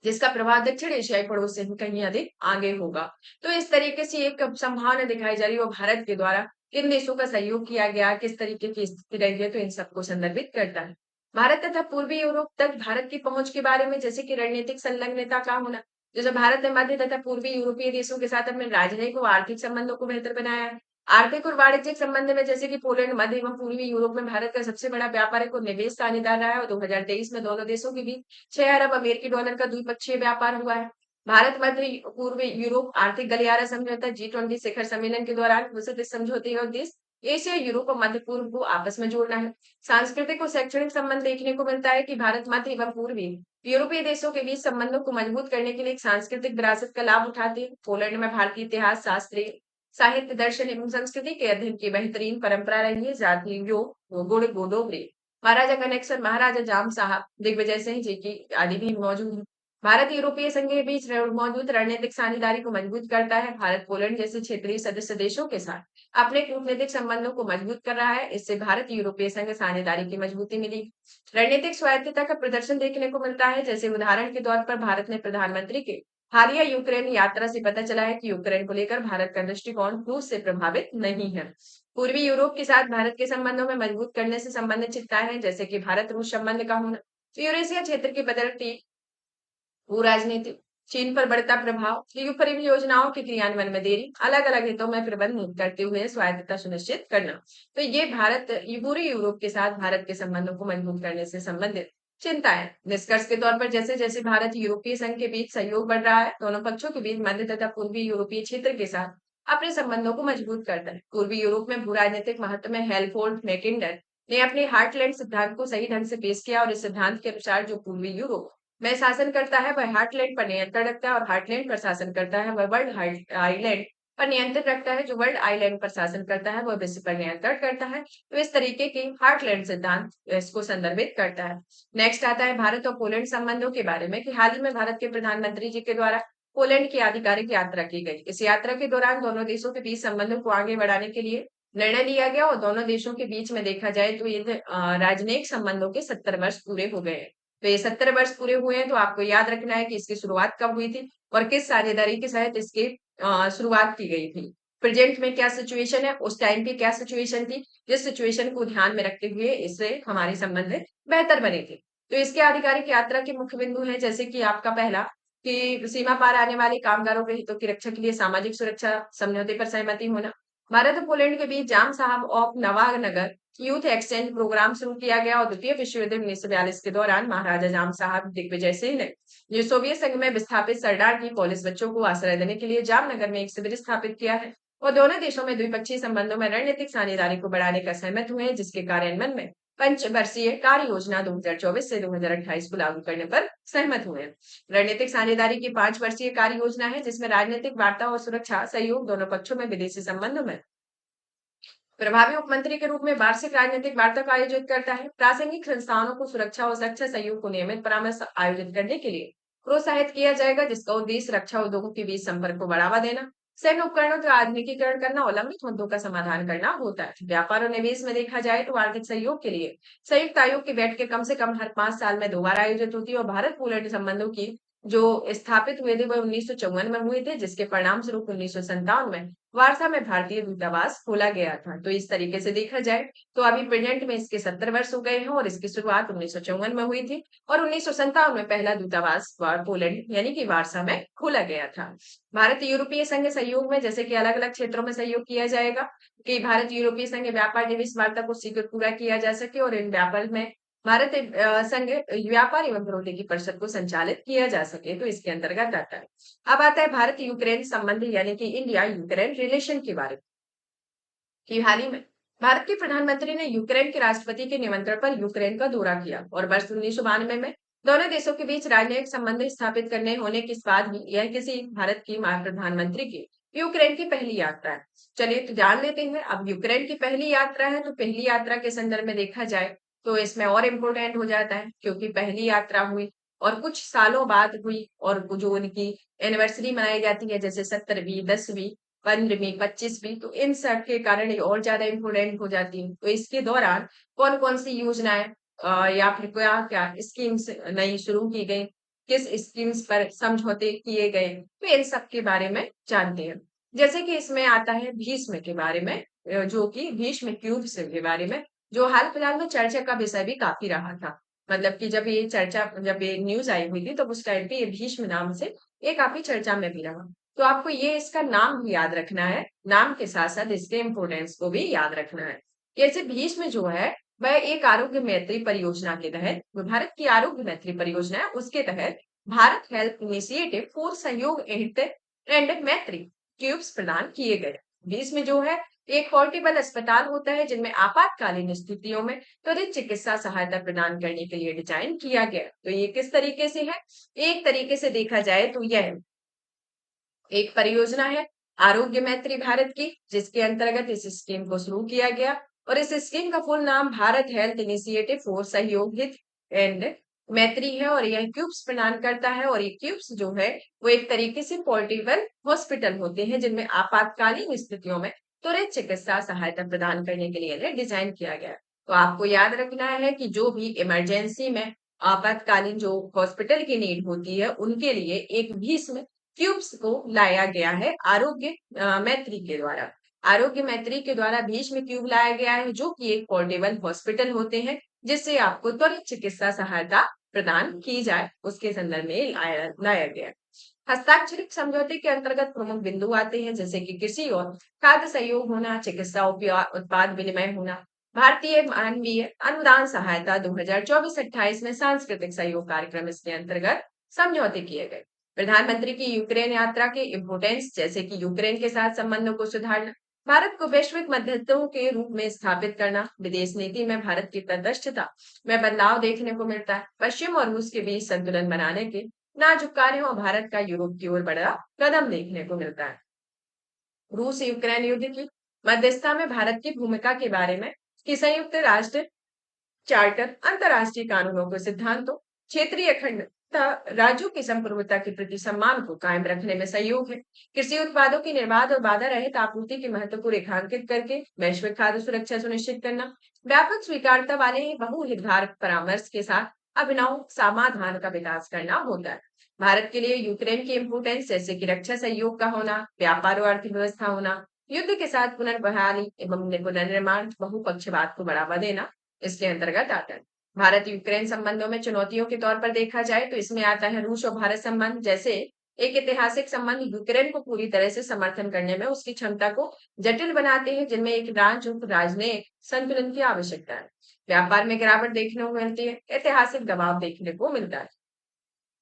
जिसका प्रभाव दक्षिण एशियाई पड़ोस से भी कहीं अधिक आगे होगा। तो इस तरीके से एक संभावना दिखाई जा रही है, वो भारत के द्वारा किन देशों का सहयोग किया गया, किस तरीके की स्थिति रही है, तो इन सबको संदर्भित करता है। भारत तथा पूर्वी यूरोप तक भारत की पहुंच के बारे में, जैसे कि रणनीतिक संलग्नता का होना, जैसे भारत ने मध्य तथा पूर्वी यूरोपीय देशों के साथ अपने राजनयिक और आर्थिक संबंधों को बेहतर बनाया है। आर्थिक और वाणिज्यिक संबंध में, जैसे कि पोलैंड मध्य एवं पूर्वी यूरोप में भारत का सबसे बड़ा व्यापारिक और निवेश साझेदार रहा है, और 2023 में दोनों देशों के बीच 6 अरब अमेरिकी डॉलर का द्विपक्षीय व्यापार हुआ है। भारत मध्य पूर्वी यूरोप आर्थिक गलियारा समझौता G20 शिखर सम्मेलन के दौरान घोषित इस समझौते का उद्देश्य एशिया, यूरोप और मध्य पूर्व को आपस में जोड़ना है। सांस्कृतिक और शैक्षणिक संबंध देखने को मिलता है कि भारत मध्य एवं पूर्वी यूरोपीय देशों के बीच संबंधों को मजबूत करने के लिए एक सांस्कृतिक विरासत का लाभ उठाते हैं। पोलैंड में भारतीय इतिहास, शास्त्रीय साहित्य, दर्शन एवं संस्कृति के अध्ययन की बेहतरीन परंपरा रही है। जाति, योग, गुड़, गोडोगरे, महाराजा कनेक्शन, महाराजा जाम साहब, दिग्विजय सिंह जी की आदि भी मौजूद है। भारत यूरोपीय संघ के बीच मौजूद रणनीतिक साझेदारी को मजबूत करता है। भारत पोलैंड जैसे क्षेत्रीय सदस्य देशों के साथ अपने कूटनीतिक संबंधों को मजबूत कर रहा है। इससे भारत यूरोपीय संघ साझेदारी की मजबूती मिली। रणनीतिक स्वायत्तता का प्रदर्शन देखने को मिलता है। जैसे उदाहरण के तौर पर भारत ने प्रधानमंत्री के हालिया यूक्रेन यात्रा से पता चला है कि यूक्रेन को लेकर भारत का दृष्टिकोण रूस से प्रभावित नहीं है। पूर्वी यूरोप के साथ भारत के संबंधों में मजबूत करने से संबंधित चिंताएं हैं, जैसे कि भारत रूस संबंध का होना, यूरेशिया क्षेत्र की बदलती भू राजनीति, चीन पर बढ़ता प्रभाव, EU परियोजनाओं के क्रियान्वयन में देरी, अलग-अलग हितों में प्रबंध करते हुए स्वायत्तता सुनिश्चित करना। तो ये पूरे यूरोप के साथ भारत के संबंधों को मजबूत करने से संबंधित चिंताएं। निष्कर्ष के तौर पर जैसे-जैसे भारत यूरोपीय संघ के बीच सहयोग बढ़ रहा है, दोनों पक्षों के बीच मध्य तथा पूर्वी यूरोपीय क्षेत्र के साथ अपने संबंधों को मजबूत करता है। पूर्वी यूरोप में भू राजनीतिक महत्व में हेलफोर्ड मैकिन्डर ने अपने हार्टलैंड सिद्धांत को सही ढंग से पेश किया और इस सिद्धांत के अनुसार जो पूर्वी यूरोप में शासन करता है वह हार्टलैंड पर नियंत्रण रखता है और हार्टलैंड पर शासन करता है वह वर्ल्ड आइलैंड पर नियंत्रण रखता है। जो वर्ल्ड आइलैंड पर शासन करता है वह विश्व पर नियंत्रण करता है। तो इस तरीके की हार्टलैंड सिद्धांत इसको संदर्भित करता है। नेक्स्ट आता है भारत और पोलैंड संबंधों के बारे में कि हाल ही में भारत के प्रधानमंत्री जी के द्वारा पोलैंड की आधिकारिक यात्रा की गई। इस यात्रा के दौरान दोनों देशों के बीच संबंधों को आगे बढ़ाने के लिए निर्णय लिया गया और दोनों देशों के बीच में देखा जाए तो ये राजनयिक संबंधों के 70 वर्ष पूरे हो गए हैं। तो ये 70 वर्ष पूरे हुए हैं, तो आपको याद रखना है कि इसकी शुरुआत कब हुई थी और किस साझेदारी के तहत इसकी शुरुआत की गई थी। प्रेजेंट में क्या सिचुएशन है, उस टाइम पे क्या सिचुएशन थी, जिस सिचुएशन को ध्यान में रखते हुए इससे हमारे संबंध बेहतर बने थे। तो इसके आधिकारिक यात्रा के मुख्य बिंदु हैं, जैसे कि आपका पहला कि सीमा पार आने वाले कामगारों के हितों की रक्षा के लिए सामाजिक सुरक्षा समझौते पर सहमति होना। भारत और पोलैंड के बीच Jam Sahib of Nawanagar youth exchange programme शुरू किया गया और द्वितीय विश्व युद्ध 1942 के दौरान महाराजा जाम साहब दिग्विजय सिंह ने जो सोवियत संघ में विस्थापित सरदार की पोलिस बच्चों को आश्रय देने के लिए जामनगर में एक शिविर स्थापित किया है। और दोनों देशों में द्विपक्षीय संबंधों में रणनीतिक साझेदारी को बढ़ाने का सहमत हुए हैं, जिसके कार्यान्वयन में पंचवर्षीय कार्य योजना 2024 से 2028 को लागू करने पर सहमत हुए हैं। रणनीतिक साझेदारी की 5 वर्षीय कार्य योजना है, जिसमें राजनीतिक वार्ता और सुरक्षा सहयोग दोनों पक्षों में विदेशी संबंधों में प्रभावी उपमंत्री के रूप में वार्षिक राजनीतिक वार्ता का आयोजित करता है। प्रासंगिक संस्थानों को सुरक्षा और रक्षा सहयोग को नियमित परामर्श आयोजित करने के लिए प्रोत्साहित किया जाएगा, जिसका उद्देश्य रक्षा उद्योगों के बीच संपर्क को बढ़ावा देना, सैन्य उपकरणों का आधुनिकीकरण करना और लंबित मुद्दों का समाधान करना होता है। व्यापार और निवेश में देखा जाए तो आर्थिक सहयोग के लिए संयुक्त आयोग की बैठकें कम से कम हर 5 साल में 2 बार आयोजित होती है और भारत पोलैंड संबंधों की जो स्थापित हुए थे वह 1954 में हुए थे, जिसके परिणाम स्वरूप 1957 में वार्सा में भारतीय दूतावास खोला गया था। तो इस तरीके से देखा जाए तो अभी प्रेजेंट में इसके 70 वर्ष हो गए हैं और इसकी शुरुआत 1954 में हुई थी और 1957 में पहला दूतावास पोलैंड यानी कि वार्सा में खोला गया था। भारत यूरोपीय संघ सहयोग में जैसे कि अलग अलग क्षेत्रों में सहयोग किया जाएगा कि भारत यूरोपीय संघ व्यापार निवेश वार्ता को शीघ्र पूरा किया जा सके और इन व्यापार में भारत संघ व्यापार एवं प्रौद्योगिकी परिषद को संचालित किया जा सके, तो इसके अंतर्गत आता है। अब आता है भारत यूक्रेन संबंध यानी कि इंडिया यूक्रेन रिलेशन के बारे में कि हाल ही में भारत के प्रधानमंत्री ने यूक्रेन के राष्ट्रपति के निमंत्रण पर यूक्रेन का दौरा किया और वर्ष 1992 में दोनों देशों के बीच राजनयिक संबंध स्थापित करने होने के बाद ही यह किसी भारत की प्रधानमंत्री की यूक्रेन की पहली यात्रा है। चलिए तो जान लेते हैं। अब यूक्रेन की पहली यात्रा है, तो पहली यात्रा के संदर्भ में देखा जाए तो इसमें और इम्पोर्टेंट हो जाता है, क्योंकि पहली यात्रा हुई और कुछ सालों बाद हुई और जो उनकी एनिवर्सरी मनाई जाती है, जैसे 70वीं 10वीं 15वीं 25वीं, तो इन सब के कारण ये और ज्यादा इम्पोर्टेंट हो जाती है। तो इसके दौरान कौन कौन सी योजनाएं या फिर क्या क्या स्कीम्स नई शुरू की गई, किस स्कीम्स पर समझौते किए गए, तो इन सब के बारे में जानते हैं। जैसे कि इसमें आता है भीष्म के बारे में, जो कि भीष्म क्यूब्स के बारे में, जो हाल फिलहाल में चर्चा का विषय भी काफी रहा था। मतलब कि जब ये न्यूज आई हुई थी तो उस टाइम पे ये भीष्म नाम से ये काफी चर्चा में भी रहा। तो आपको ये इसका नाम भी याद रखना है, नाम के साथ साथ इसके इम्पोर्टेंस को भी याद रखना है। जैसे भीष्म जो है वह एक आरोग्य मैत्री परियोजना के तहत, भारत की आरोग्य मैत्री परियोजना है, उसके तहत भारत हेल्थ इनिशिएटिव फॉर सहयोग एंड मैत्री ट्यूब्स प्रदान किए गए। भीष्म जो है एक पोर्टेबल अस्पताल होता है जिनमें आपातकालीन स्थितियों में त्वरित चिकित्सा सहायता प्रदान करने के लिए डिजाइन किया गया। तो ये किस तरीके से है, एक तरीके से देखा जाए तो यह एक परियोजना है आरोग्य मैत्री भारत की, जिसके अंतर्गत इस स्कीम को शुरू किया गया और इस स्कीम का फुल नाम भारत हेल्थ इनिशिएटिव फॉर सहयोग हित एंड मैत्री है और यह क्यूब्स प्रदान करता है और ये क्यूब्स जो है वो एक तरीके से पोर्टेबल हॉस्पिटल होते हैं जिनमें आपातकालीन स्थितियों में त्वरित चिकित्सा सहायता प्रदान करने के लिए इन्हें डिजाइन किया गया है। तो आपको याद रखना है कि जो भी इमरजेंसी में आपातकालीन जो हॉस्पिटल की नीड होती है उनके लिए एक भीष्म क्यूब्स को लाया गया है आरोग्य मैत्री के द्वारा। आरोग्य मैत्री के द्वारा भीष्म क्यूब लाया गया है जो कि एक पोर्टेबल हॉस्पिटल होते हैं जिससे आपको त्वरित चिकित्सा सहायता प्रदान की जाए उसके संदर्भ में लाया गया। हस्ताक्षरित समझौते के अंतर्गत प्रमुख बिंदु आते हैं जैसे कि कृषि और खाद्य सहयोग होना, चिकित्सा उत्पाद विनिमय होना, भारतीय मानवीय अनुदान सहायता 2024-28 में सांस्कृतिक सहयोग कार्यक्रम इसके अंतर्गत समझौते किए गए। प्रधानमंत्री की यूक्रेन यात्रा के इम्पोर्टेंस जैसे कि यूक्रेन के साथ संबंधों को सुधारना, भारत को वैश्विक मध्यस्थों के रूप में स्थापित करना, विदेश नीति में भारत की तटस्थता में बदलाव देखने को मिलता है, पश्चिम और रूस के बीच संतुलन बनाने के नाजुक कार्य और भारत का यूरोप की ओर बड़ा कदम देखने को मिलता है। रूस यूक्रेन युद्ध की मध्यस्थता में भारत की भूमिका के बारे में कि संयुक्त राष्ट्र चार्टर अंतर्राष्ट्रीय कानूनों के सिद्धांतों, क्षेत्रीय अखंडता, राज्यों की संप्रभुता के प्रति सम्मान को कायम रखने में सहयोग है। कृषि उत्पादों की निर्बाध और बाधा रहित आपूर्ति के महत्व को रेखांकित करके वैश्विक खाद्य सुरक्षा सुनिश्चित करना, व्यापक स्वीकार्यता वाले बहुहितधारक परामर्श के साथ अभिनव समाधान का विकास करना होता है। भारत के लिए यूक्रेन की इम्पोर्टेंस जैसे कि रक्षा सहयोग का होना, व्यापार और अर्थव्यवस्था होना, युद्ध के साथ पुनर्बहाली एवं पुनर्निर्माण, बहुपक्षवाद को बढ़ावा देना इसके अंतर्गत आता है। भारत यूक्रेन संबंधों में चुनौतियों के तौर पर देखा जाए तो इसमें आता है रूस और भारत संबंध जैसे एक ऐतिहासिक संबंध यूक्रेन को पूरी तरह से समर्थन करने में उसकी क्षमता को जटिल बनाते हैं जिनमें एक राजनयिक संतुलन की आवश्यकता है। व्यापार में गिरावट देखने को मिलती है, ऐतिहासिक दबाव देखने को मिलता है।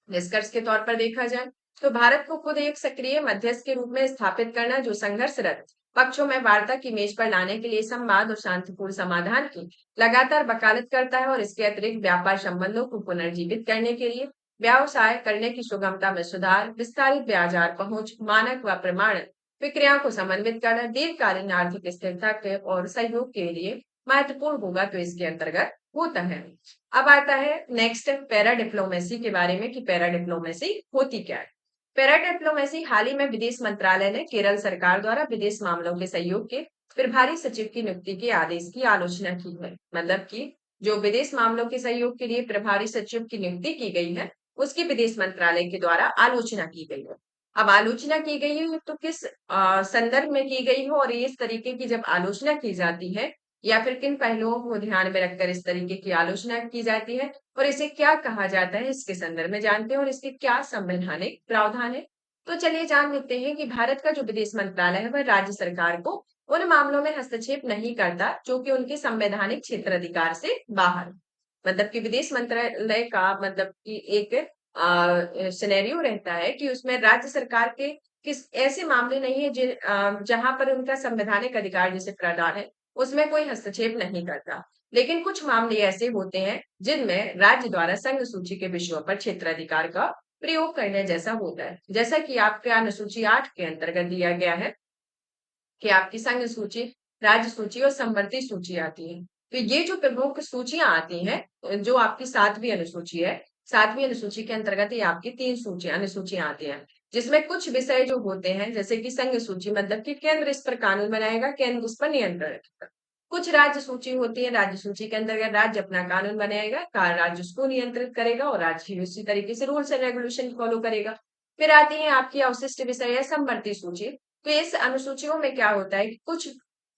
निष्कर्ष के तौर पर देखा जाए तो भारत को खुद एक सक्रिय मध्यस्थ के रूप में स्थापित करना जो संघर्षरत पक्षों में वार्ता की मेज पर लाने के लिए संवाद और शांतिपूर्ण समाधान की लगातार वकालत करता है और इसके अतिरिक्त व्यापार संबंधों को पुनर्जीवित करने के लिए व्यवसाय करने की सुगमता में सुधार, विस्तारित बाजार पहुंच, मानक व प्रमाण प्रक्रियाओं को समन्वित करना, दीर्घकालीन आर्थिक स्थिरता के और सहयोग के लिए महत्वपूर्ण होगा तो इसके अंतर्गत होता है। अब आता है नेक्स्ट पैरा डिप्लोमेसी के बारे में कि पैरा डिप्लोमेसी होती क्या है। पैरा डिप्लोमेसी हाल ही में विदेश मंत्रालय ने केरल सरकार द्वारा विदेश मामलों के सहयोग के प्रभारी सचिव की नियुक्ति के आदेश की आलोचना की है। मतलब कि जो विदेश मामलों के सहयोग के लिए प्रभारी सचिव की नियुक्ति की गई है उसकी विदेश मंत्रालय के द्वारा आलोचना की गई है। अब आलोचना की गई है तो किस संदर्भ में की गई है और इस तरीके की जब आलोचना की जाती है या फिर किन पहलुओं को ध्यान में रखकर इस तरीके की आलोचना की जाती है और इसे क्या कहा जाता है इसके संदर्भ में जानते हैं और इसके क्या संवैधानिक प्रावधान है। तो चलिए जान लेते हैं कि भारत का जो विदेश मंत्रालय है वह राज्य सरकार को उन मामलों में हस्तक्षेप नहीं करता जो कि उनके संवैधानिक क्षेत्र अधिकार से बाहर। मतलब कि विदेश मंत्रालय का मतलब कि एक सिनेरियो रहता है कि उसमें राज्य सरकार के किस ऐसे मामले नहीं है जहां पर उनका संवैधानिक अधिकार जैसे प्रावधान है उसमें कोई हस्तक्षेप नहीं करता। लेकिन कुछ मामले ऐसे होते हैं जिनमें राज्य द्वारा संघ सूची के विषयों पर क्षेत्राधिकार का प्रयोग करने जैसा होता है। जैसा कि आपके अनुसूची 8 के अंतर्गत दिया गया है कि आपकी संघ सूची, राज्य सूची और समवर्ती सूची आती है। तो ये जो प्रमुख सूचियां आती हैं, जो आपकी 7वीं अनुसूची है, 7वीं अनुसूची के अंतर्गत ये आपकी 3 अनुसूचियां आती हैं, जिसमें कुछ विषय जो होते हैं जैसे कि संघ सूची मतलब कि केंद्र इस पर कानून बनाएगा, केंद्र उस पर नियंत्रण रखेगा। कुछ राज्य सूची होती है, राज्य सूची के अंतर्गत राज्य अपना कानून बनाएगा, राज्य उसको नियंत्रित करेगा और राज्य उसी तरीके से रूल्स एंड रेगुलेशन फॉलो करेगा। फिर आती है आपकी अवशिष्ट विषय है समवर्ती सूची। तो इस अनुसूचियों में क्या होता है कि कुछ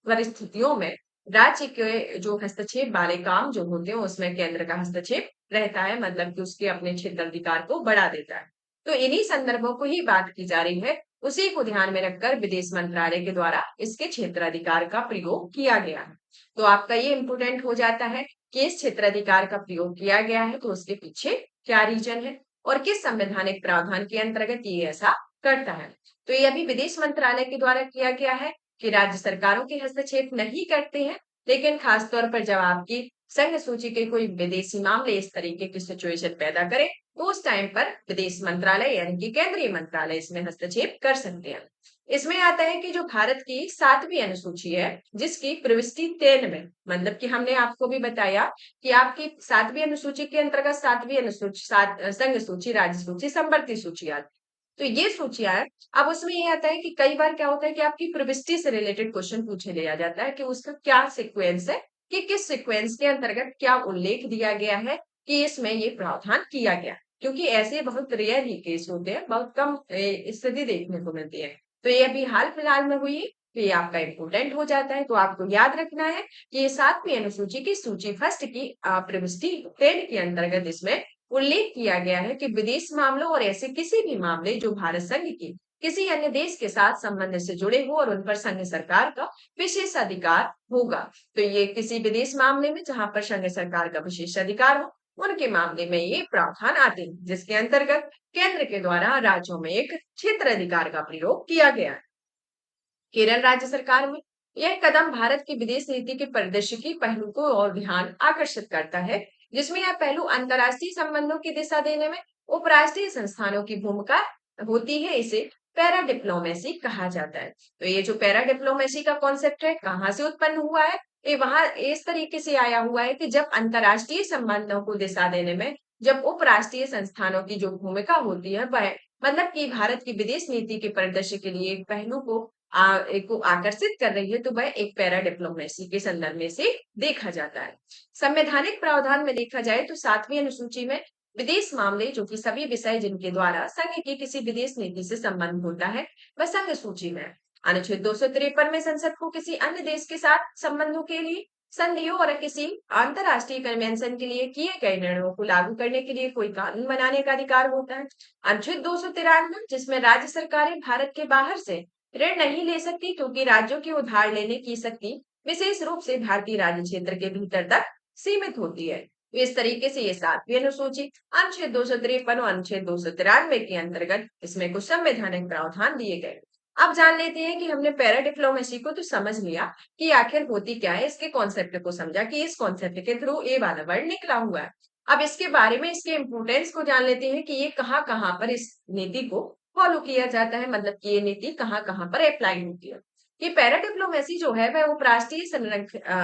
परिस्थितियों में राज्य के जो हस्तक्षेप वाले काम जो होते हैं उसमें केंद्र का हस्तक्षेप रहता है, मतलब कि उसके अपने क्षेत्राधिकार को बढ़ा देता है। तो इन्हीं संदर्भों को ही बात की जा रही है, उसी को ध्यान में रखकर विदेश मंत्रालय के द्वारा इसके क्षेत्राधिकार का प्रयोग किया गया है। तो आपका ये इंपोर्टेंट हो जाता है कि इस क्षेत्राधिकार का प्रयोग किया गया है तो उसके पीछे क्या रीजन है और किस संवैधानिक प्रावधान के अंतर्गत ये ऐसा करता है। तो ये अभी विदेश मंत्रालय के द्वारा किया गया है कि राज्य सरकारों के हस्तक्षेप नहीं करते हैं, लेकिन खासतौर पर जब आपकी संघ सूची के कोई विदेशी मामले इस तरीके की सिचुएशन पैदा करे तो उस टाइम पर विदेश मंत्रालय यानी कि केंद्रीय मंत्रालय इसमें हस्तक्षेप कर सकते हैं। इसमें आता है कि जो भारत की 7वीं अनुसूची है, जिसकी प्रविष्टि 13 में, मतलब कि हमने आपको भी बताया कि आपकी 7वीं अनुसूची के अंतर्गत 7वीं अनुसूची, संघ सूची, राज्य सूची, संवर्ती सूची आती है। तो ये सूचियां है। अब उसमें ये आता है कि कई बार क्या होता है कि आपकी प्रविष्टि से रिलेटेड क्वेश्चन पूछे लिया जाता है कि उसका क्या सीक्वेंस है, कि किस सीक्वेंस के अंतर्गत क्या उल्लेख दिया गया है कि इसमें ये प्रावधान किया गया। क्योंकि ऐसे बहुत रेयर ही केस होते हैं, बहुत कम स्थिति देखने को मिलती है। तो ये अभी हाल फिलहाल में हुई, तो ये आपका इम्पोर्टेंट हो जाता है। तो आपको याद रखना है कि ये 7वीं अनुसूची की सूची फर्स्ट की प्रविष्टि 10 के अंतर्गत इसमें उल्लेख किया गया है कि विदेश मामलों और ऐसे किसी भी मामले जो भारत संघ की किसी अन्य देश के साथ संबंध से जुड़े हो और उन पर संघ सरकार का विशेष अधिकार होगा। तो ये किसी विदेश मामले में जहां पर संघ सरकार का विशेष अधिकार हो, उनके मामले में ये प्रावधान आते हैं, जिसके अंतर्गत केंद्र के द्वारा राज्यों में एक क्षेत्र अधिकार का प्रयोग किया गया है। केरल राज्य सरकार में यह कदम भारत की विदेश नीति के परिदृश्य की पहलू को और ध्यान आकर्षित करता है, जिसमें यह पहलू अंतर्राष्ट्रीय संबंधों की दिशा देने में उपराष्ट्रीय संस्थानों की भूमिका होती है। इसे पैरा डिप्लोमेसी कहा जाता है। तो ये जो पैरा डिप्लोमेसी का कॉन्सेप्ट है, कहाँ से उत्पन्न हुआ है? ये वहां इस तरीके से आया हुआ है कि जब अंतर्राष्ट्रीय संबंधों को दिशा देने में जब उपराष्ट्रीय संस्थानों की जो भूमिका होती है, वह मतलब कि भारत की विदेश नीति के परिदृश्य के लिए एक पहलू को आकर्षित कर रही है, तो वह एक पैरा डिप्लोमेसी के संदर्भ में से देखा जाता है। संवैधानिक प्रावधान में देखा जाए तो 7वीं अनुसूची में विदेश मामले, जो कि सभी विषय जिनके द्वारा संघ की किसी विदेश नीति से संबंध होता है, वह संघ सूची में है। अनुच्छेद 253 में संसद को किसी अन्य देश के साथ संबंधों के लिए संधियों और किसी अंतर्राष्ट्रीय कन्वेंशन के लिए किए गए निर्णयों को लागू करने के लिए कोई कानून बनाने का अधिकार होता है। अनुच्छेद 293, जिसमें राज्य सरकारें भारत के बाहर से ऋण नहीं ले सकती, क्योंकि राज्यों की उधार लेने की शक्ति विशेष रूप से भारतीय राज्य क्षेत्र के भीतर तक सीमित होती है। तो इस तरीके से ये 7वीं अनुसूची अनुच्छेद 253 और अनुच्छेद 293 के अंतर्गत इसमें कुछ संवैधानिक प्रावधान दिए गए। अब जान लेते हैं कि हमने पैरा डिप्लोमेसी को तो समझ लिया कि आखिर होती क्या है, इसके कॉन्सेप्ट को समझा कि इस कॉन्सेप्ट के थ्रू ए वाला वर्ड निकला हुआ है। अब इसके बारे में, इसके इंपोर्टेंस को जान लेते हैं कि ये कहाँ कहाँ पर इस नीति को फॉलो किया जाता है, मतलब कि ये नीति कहाँ कहाँ पर अप्लाई होती है। ये पैरा डिप्लोमेसी जो है वह उपराष्ट्रीय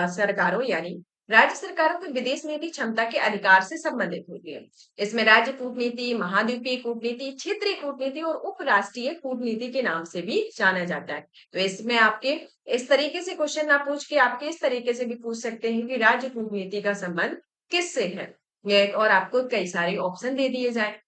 सरकारों यानी राज्य सरकारों की विदेश नीति क्षमता के अधिकार से संबंधित होती है। इसमें राज्य कूटनीति, महाद्वीपीय कूटनीति, क्षेत्रीय कूटनीति और उपराष्ट्रीय कूटनीति के नाम से भी जाना जाता है। तो इसमें आपके इस तरीके से क्वेश्चन ना पूछ के आपके इस तरीके से भी पूछ सकते हैं कि राज्य कूटनीति का संबंध किससे है, और आपको कई सारे ऑप्शन दे दिए जाए।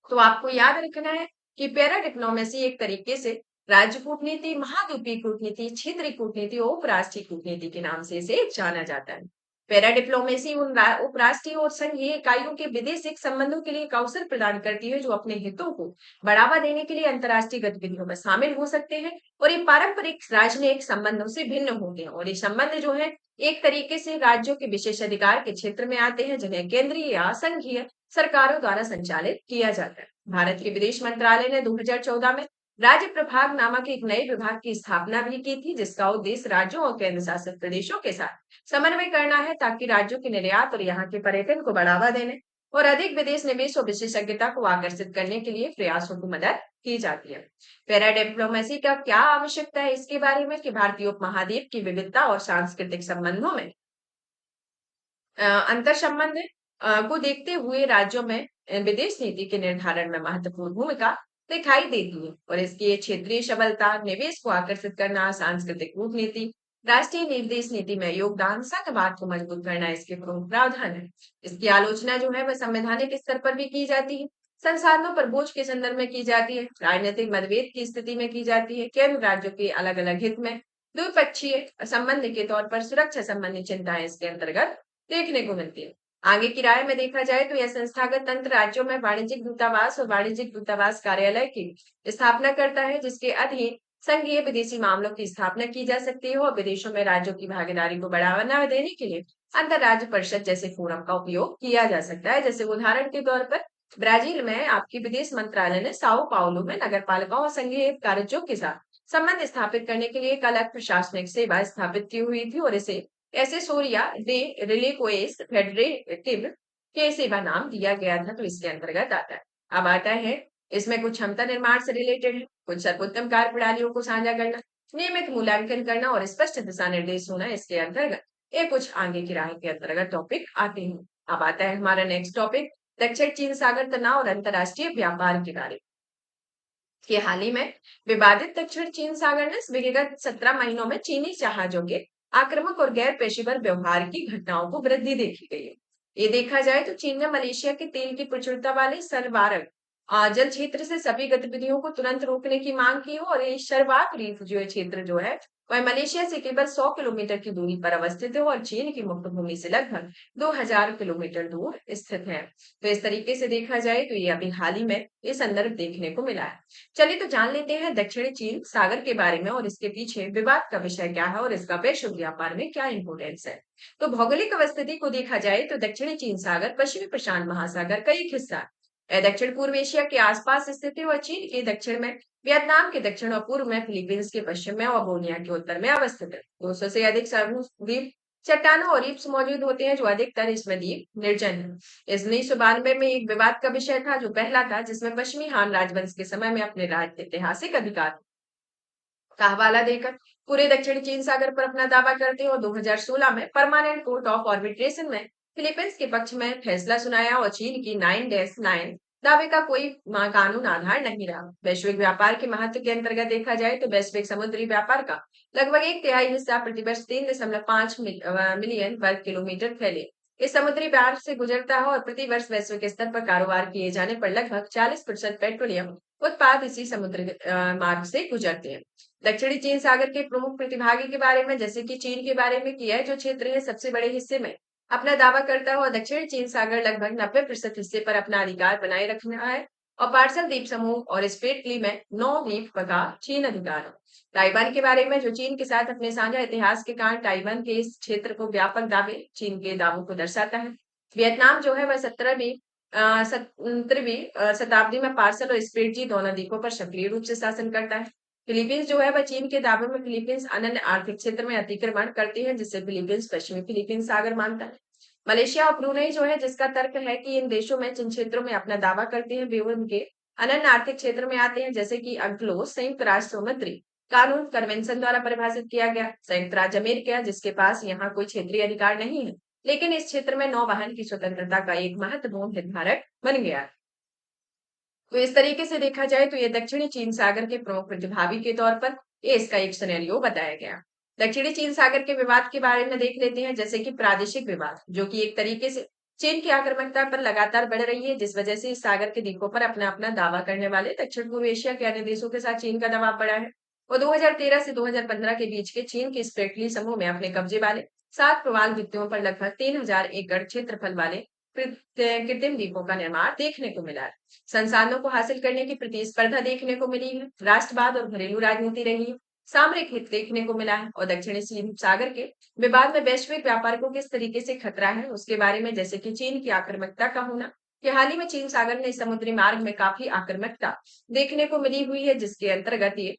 तो आपको याद रखना है कि पैरा डिप्लोमेसी एक तरीके से राज्य कूटनीति, महाद्वीपीय कूटनीति, क्षेत्रीय कूटनीति और उपराष्ट्रीय कूटनीति के नाम से इसे जाना जाता है। पैरा डिप्लोमेसी उन उपराष्ट्रीय और संघीय इकाइयों के विदेशिक संबंधों के लिए एक अवसर प्रदान करती है, जो अपने हितों को बढ़ावा देने के लिए अंतर्राष्ट्रीय गतिविधियों में शामिल हो सकते हैं, और ये पारंपरिक राजनयिक संबंधों से भिन्न होते हैं। और ये संबंध जो है एक तरीके से राज्यों के विशेष अधिकार के क्षेत्र में आते हैं, जिन्हें केंद्रीय या संघीय सरकारों द्वारा संचालित किया जाता है। भारत के विदेश मंत्रालय ने 2014 में राज्य प्रभाग नामक एक नए विभाग की स्थापना भी की थी, जिसका उद्देश्य राज्यों और केंद्र शासित प्रदेशों के साथ समन्वय करना है, ताकि राज्यों के निर्यात और यहाँ के पर्यटन को बढ़ावा देने और अधिक विदेश निवेश और विशेषज्ञता को आकर्षित करने के लिए प्रयासों की मदद की जाती है। पैरा डिप्लोमेसी का क्या आवश्यकता है इसके बारे में, कि भारतीय उपमहाद्वीप की विविधता और सांस्कृतिक संबंधों में अंतर संबंध को देखते हुए राज्यों में विदेश नीति के निर्धारण में महत्वपूर्ण भूमिका दिखाई देती है, और इसकी क्षेत्रीय सबलता, निवेश को आकर्षित करना, सांस्कृतिक कूटनीति, राष्ट्रीय निर्देश नीति में योगदान, संघवाद को मजबूत करना इसके प्रमुख प्रावधान है। इसकी आलोचना जो है वह संवैधानिक स्तर पर भी की जाती है, संसाधनों पर बोझ के संदर्भ में की जाती है, राजनीतिक मतभेद की स्थिति में की जाती है, केंद्र राज्यों के अलग अलग हित में, द्विपक्षीय संबंध के तौर पर सुरक्षा संबंधी चिंताएं इसके अंतर्गत देखने को मिलती है। आगे की राय में देखा जाए तो यह संस्थागत तंत्र राज्यों में वाणिज्यिक दूतावास और वाणिज्यिक दूतावास कार्यालय की स्थापना करता है, जिसके अधीन संघीय विदेशी मामलों की स्थापना की जा सकती है, और विदेशों में राज्यों की भागीदारी को बढ़ावा देने के लिए अंतर्राज्य परिषद जैसे फोरम का उपयोग किया जा सकता है। जैसे उदाहरण के तौर पर ब्राजील में आपकी विदेश मंत्रालय ने साओ पाउलो में नगर पालिकाओं और संघीय कार्यों के साथ संबंध स्थापित करने के लिए एक अलग प्रशासनिक सेवा स्थापित की हुई थी, और इसे एसेसोरिया दे रिलेकोएस फेडरेटिव के सेवा नाम दिया गया था। तो इसके अंतर्गत आता है। अब आता है इसमें कुछ क्षमता निर्माण से रिलेटेड है, कुछ सर्वोत्तम कार्य प्रणालियों को साझा करना, नियमित मूल्यांकन करना और स्पष्ट दिशा निर्देश होना इसके अंतर्गत। ये कुछ आगे की राह के अंतर्गत टॉपिक आते हैं। अब आता है हमारा नेक्स्ट टॉपिक, दक्षिण चीन सागर तनाव और अंतर्राष्ट्रीय व्यापार के बारे में। कि हाल ही में विवादित दक्षिण चीन सागर में विगत 17 महीनों में चीनी जहाजों के आक्रामक और गैर पेशेवर व्यवहार की घटनाओं को वृद्धि देखी गई है। ये देखा जाए तो चीन ने मलेशिया के तेल की प्रचुरता वाले सरवारक जल क्षेत्र से सभी गतिविधियों को तुरंत रोकने की मांग की है और ये शरवाक रीफ जो है क्षेत्र जो है वह मलेशिया से केवल 100 किलोमीटर की दूरी पर अवस्थित है और चीन की मुक्त भूमि से लगभग 2000 किलोमीटर दूर स्थित है। तो इस तरीके से देखा जाए तो ये अभी हाल ही में ये संदर्भ देखने को मिला है। चलिए तो जान लेते हैं दक्षिणी चीन सागर के बारे में और इसके पीछे विवाद का विषय क्या है और इसका वैश्विक व्यापार में क्या इंपोर्टेंस है। तो भौगोलिक अवस्थिति को देखा जाए तो दक्षिणी चीन सागर पश्चिमी प्रशांत महासागर का एक हिस्सा है। यह दक्षिण पूर्व एशिया के आसपास स्थित है और चीन के दक्षिण में, वियतनाम के दक्षिण और पूर्व में, फिलीपींस के पश्चिम में और बोनिया के उत्तर में अवस्थित है। 200 से अधिक द्वीप, चट्टानों और रीफ्स मौजूद होते हैं जो अधिकतर इसमें द्वीप निर्जन है। इस 1992 में एक विवाद का विषय था जो पहला था जिसमें पश्चिमी हान राजवंश के समय में अपने ऐतिहासिक अधिकार का हवाला देकर पूरे दक्षिणी चीन सागर पर अपना दावा करते हैं और 2016 में परमानेंट कोर्ट ऑफ आर्बिट्रेशन में फिलीपींस के पक्ष में फैसला सुनाया और चीन की 9-9 दावे का कोई कानून आधार नहीं रहा। वैश्विक व्यापार के महत्व के अंतर्गत देखा जाए तो वैश्विक समुद्री व्यापार का लगभग एक तिहाई हिस्सा प्रतिवर्ष 3.5 मिलियन वर्ग किलोमीटर फैले इस समुद्री मार्ग से गुजरता है और प्रतिवर्ष वैश्विक स्तर पर कारोबार किए जाने पर लगभग 40% पेट्रोलियम उत्पाद इसी समुद्री मार्ग से गुजरते हैं। दक्षिणी चीन सागर के प्रमुख प्रतिभागी के बारे में, जैसे कि चीन के बारे में किया है जो क्षेत्र है सबसे बड़े हिस्से में अपना दावा करता है और दक्षिणी चीन सागर लगभग 90% हिस्से पर अपना अधिकार बनाए रखना है और पार्सल द्वीप समूह और स्प्लिटली में 9 द्वीप का चीन अधिकार है। ताइवान के बारे में जो चीन के साथ अपने साझा इतिहास के कारण ताइवान के इस क्षेत्र को व्यापक दावे चीन के दावों को दर्शाता है। वियतनाम जो है वह 17वीं शताब्दी में पार्सल और स्प्लिटजी दोनों द्वीपों पर सक्रिय रूप से शासन करता है। फिलीपींस जो है वह चीन के दावे में फिलीपींस अनन्य आर्थिक क्षेत्र में अतिक्रमण करती है जिसे फिलीपींस पश्चिमी फिलीपींस सागर मानता है। मलेशिया और ब्रुनेई जो है जिसका तर्क है कि इन देशों में जिन क्षेत्रों में अपना दावा करते हैं वे उनके अनन्य आर्थिक क्षेत्र में आते हैं, जैसे कि अग्लोस संयुक्त राष्ट्र समुद्री कानून कन्वेंशन द्वारा परिभाषित किया गया। संयुक्त राज्य अमेरिका जिसके पास यहाँ कोई क्षेत्रीय अधिकार नहीं है लेकिन इस क्षेत्र में नौवहन की स्वतंत्रता का एक महत्वपूर्ण हितधारक बन गया है। तो इस तरीके से देखा जाए तो ये दक्षिणी चीन सागर के प्रमुख प्रतिभागी के तौर पर ये इसका एक सिनेरियो बताया गया। दक्षिणी चीन सागर के विवाद के बारे में देख लेते हैं, जैसे कि प्रादेशिक विवाद जो कि एक तरीके से चीन की आक्रामकता पर लगातार बढ़ रही है जिस वजह से इस सागर के द्वीपों पर अपना अपना दावा करने वाले दक्षिण पूर्व एशिया के अन्य देशों के साथ चीन का दबाव बढ़ा है। वो 2013 से 2015 के बीच के चीन के स्प्रेटली समूह में अपने कब्जे वाले 7 प्रवाल द्वीपों पर लगभग 3000 एकड़ क्षेत्रफल वाले कृत्रिम द्वीपों का निर्माण देखने को मिला है। संसाधनों को हासिल करने की प्रतिस्पर्धा देखने को मिली है, राष्ट्रवाद और घरेलू राजनीति रही है, सामरिक हित देखने को मिला है और दक्षिणी चीन सागर के विवाद में वैश्विक व्यापार को किस तरीके से खतरा है उसके बारे में, जैसे कि चीन की आक्रामकता का होना कि हाल ही में चीन सागर ने समुद्री मार्ग में काफी आक्रामकता देखने को मिली हुई है जिसके अंतर्गत ये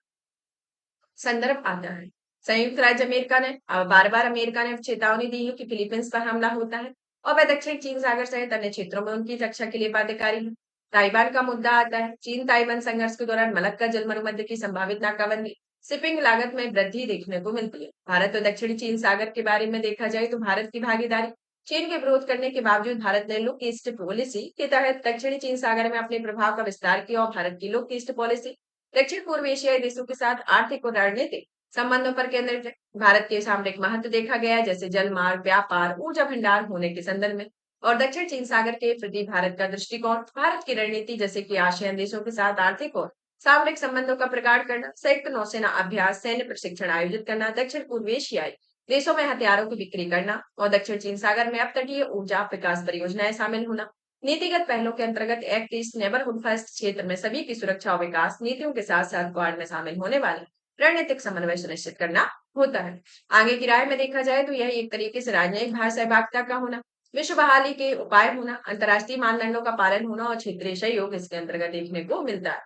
संदर्भ आता है। संयुक्त राज्य अमेरिका ने बार बार अमेरिका ने चेतावनी दी है कि फिलीपींस पर हमला होता है और वह दक्षिण चीन सागर सहित अन्य क्षेत्रों में उनकी रक्षा के लिए बाध्यकारी है। ताइवान का मुद्दा आता है। चीन ताइवान संघर्ष के दौरान मलक्का जल मरुमध्य की संभावित नाकाबंदी शिपिंग लागत में वृद्धि देखने को मिलती है। भारत और दक्षिणी चीन सागर के बारे में देखा जाए तो भारत की भागीदारी चीन के विरोध करने के बावजूद भारत ने लुक ईस्ट पॉलिसी के तहत दक्षिणी चीन सागर में अपने प्रभाव का विस्तार किया और भारत की लुक ईस्ट पॉलिसी दक्षिण पूर्व एशियाई देशों के साथ आर्थिक और रणनीतिक संबंधों पर केंद्रित है। भारत के सामरिक महत्व देखा गया है, जैसे जल मार्ग, व्यापार, ऊर्जा भंडार होने के संदर्भ में और दक्षिण चीन सागर के प्रति भारत का दृष्टिकोण, भारत की रणनीति जैसे कि आसियान देशों के साथ आर्थिक और सामरिक संबंधों का प्रगाढ़ करना, संयुक्त नौसेना अभ्यास, सैन्य प्रशिक्षण आयोजित करना, दक्षिण पूर्व एशियाई देशों में हथियारों की बिक्री करना और दक्षिण चीन सागर में अपतटीय ऊर्जा विकास परियोजनाएं शामिल होना। नीतिगत पहलों के अंतर्गत एक्ट ईस्ट नेबरहुड फर्स्ट क्षेत्र में सभी की सुरक्षा और विकास नीतियों के साथ साथ क्वाड में शामिल होने वाले रणनीतिक समन्वय सुनिश्चित करना होता है। आगे की राय में देखा जाए तो यह एक तरीके से राजनयिक भाषा सहभागिता का होना, विश्व बहाली के उपाय होना, अंतर्राष्ट्रीय मानदंडों का पालन होना और क्षेत्रीय सहयोग इसके अंतर्गत देखने को मिलता है।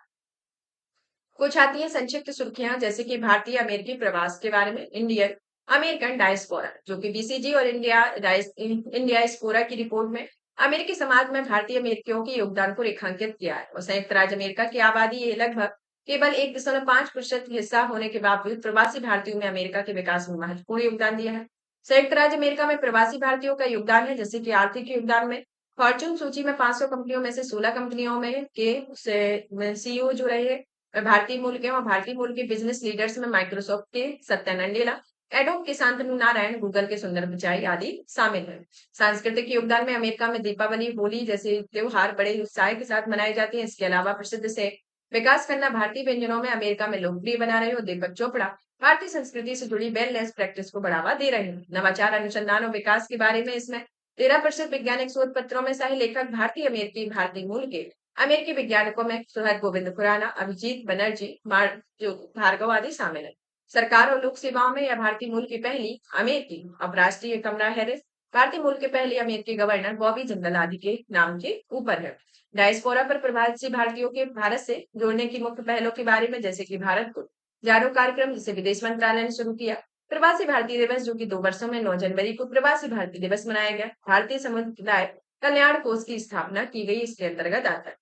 कुछ आती है संक्षिप्त सुर्खियां, जैसे कि भारतीय अमेरिकी प्रवास के बारे में, इंडियन अमेरिकन डायस्पोरा जो कि बीसीजी और इंडिया स्पोरा की रिपोर्ट में अमेरिकी समाज में भारतीय अमेरिकियों के योगदान को रेखांकित किया है और संयुक्त राज्य अमेरिका की आबादी ये लगभग केवल 1.5% हिस्सा होने के बावजूद प्रवासी भारतीयों ने अमेरिका के विकास में महत्वपूर्ण योगदान दिया है। संयुक्त राज्य अमेरिका में प्रवासी भारतीयों का योगदान है, जैसे कि आर्थिक योगदान में फॉर्च्यून सूची में 500 कंपनियों में से 16 कंपनियों में के सीईओ जो रहे भारतीय मूल के, और भारतीय मूल के बिजनेस लीडर्स में माइक्रोसॉफ्ट के सत्या नडेला, एडोब के शांतनु नारायण, गूगल के सुंदर पिचाई आदि शामिल हैं। सांस्कृतिक योगदान में अमेरिका में दीपावली, होली जैसे त्योहार बड़े उत्साह के साथ मनाए जाते हैं। इसके अलावा प्रसिद्ध से विकास करना भारतीय व्यंजनों में अमेरिका में लोकप्रिय बना रहे हो दीपक चोपड़ा भारतीय संस्कृति से जुड़ी वेलनेस प्रैक्टिस को बढ़ावा दे रहे हैं। नवाचार, अनुसंधान और विकास के बारे में इसमें 13% वैज्ञानिक शोध पत्रों में सही लेखक भारतीय अमेरिकी, भारतीय मूल के अमेरिकी वैज्ञानिकों में सुहद गोविंद खुराना, अभिजीत बनर्जी, जो भार्गव आदि शामिल है। सरकार और लोक सेवाओं में यह भारतीय मूल की पहली अमेरिकी उपराष्ट्रीय कमला हैरिस, भारतीय मूल के पहले अमेरिकी गवर्नर बॉबी जिंदल आदि के नाम के ऊपर है। डायस्पोरा पर प्रवासी भारतीयों के भारत से जोड़ने की मुख्य पहलों के बारे में, जैसे कि भारत को जानो कार्यक्रम जिसे विदेश मंत्रालय ने शुरू किया, प्रवासी भारतीय दिवस जो कि 2 वर्षों में 9 जनवरी को प्रवासी भारतीय दिवस मनाया गया, भारतीय समुदाय कल्याण कोष की स्थापना की गई, इसके अंतर्गत आता है।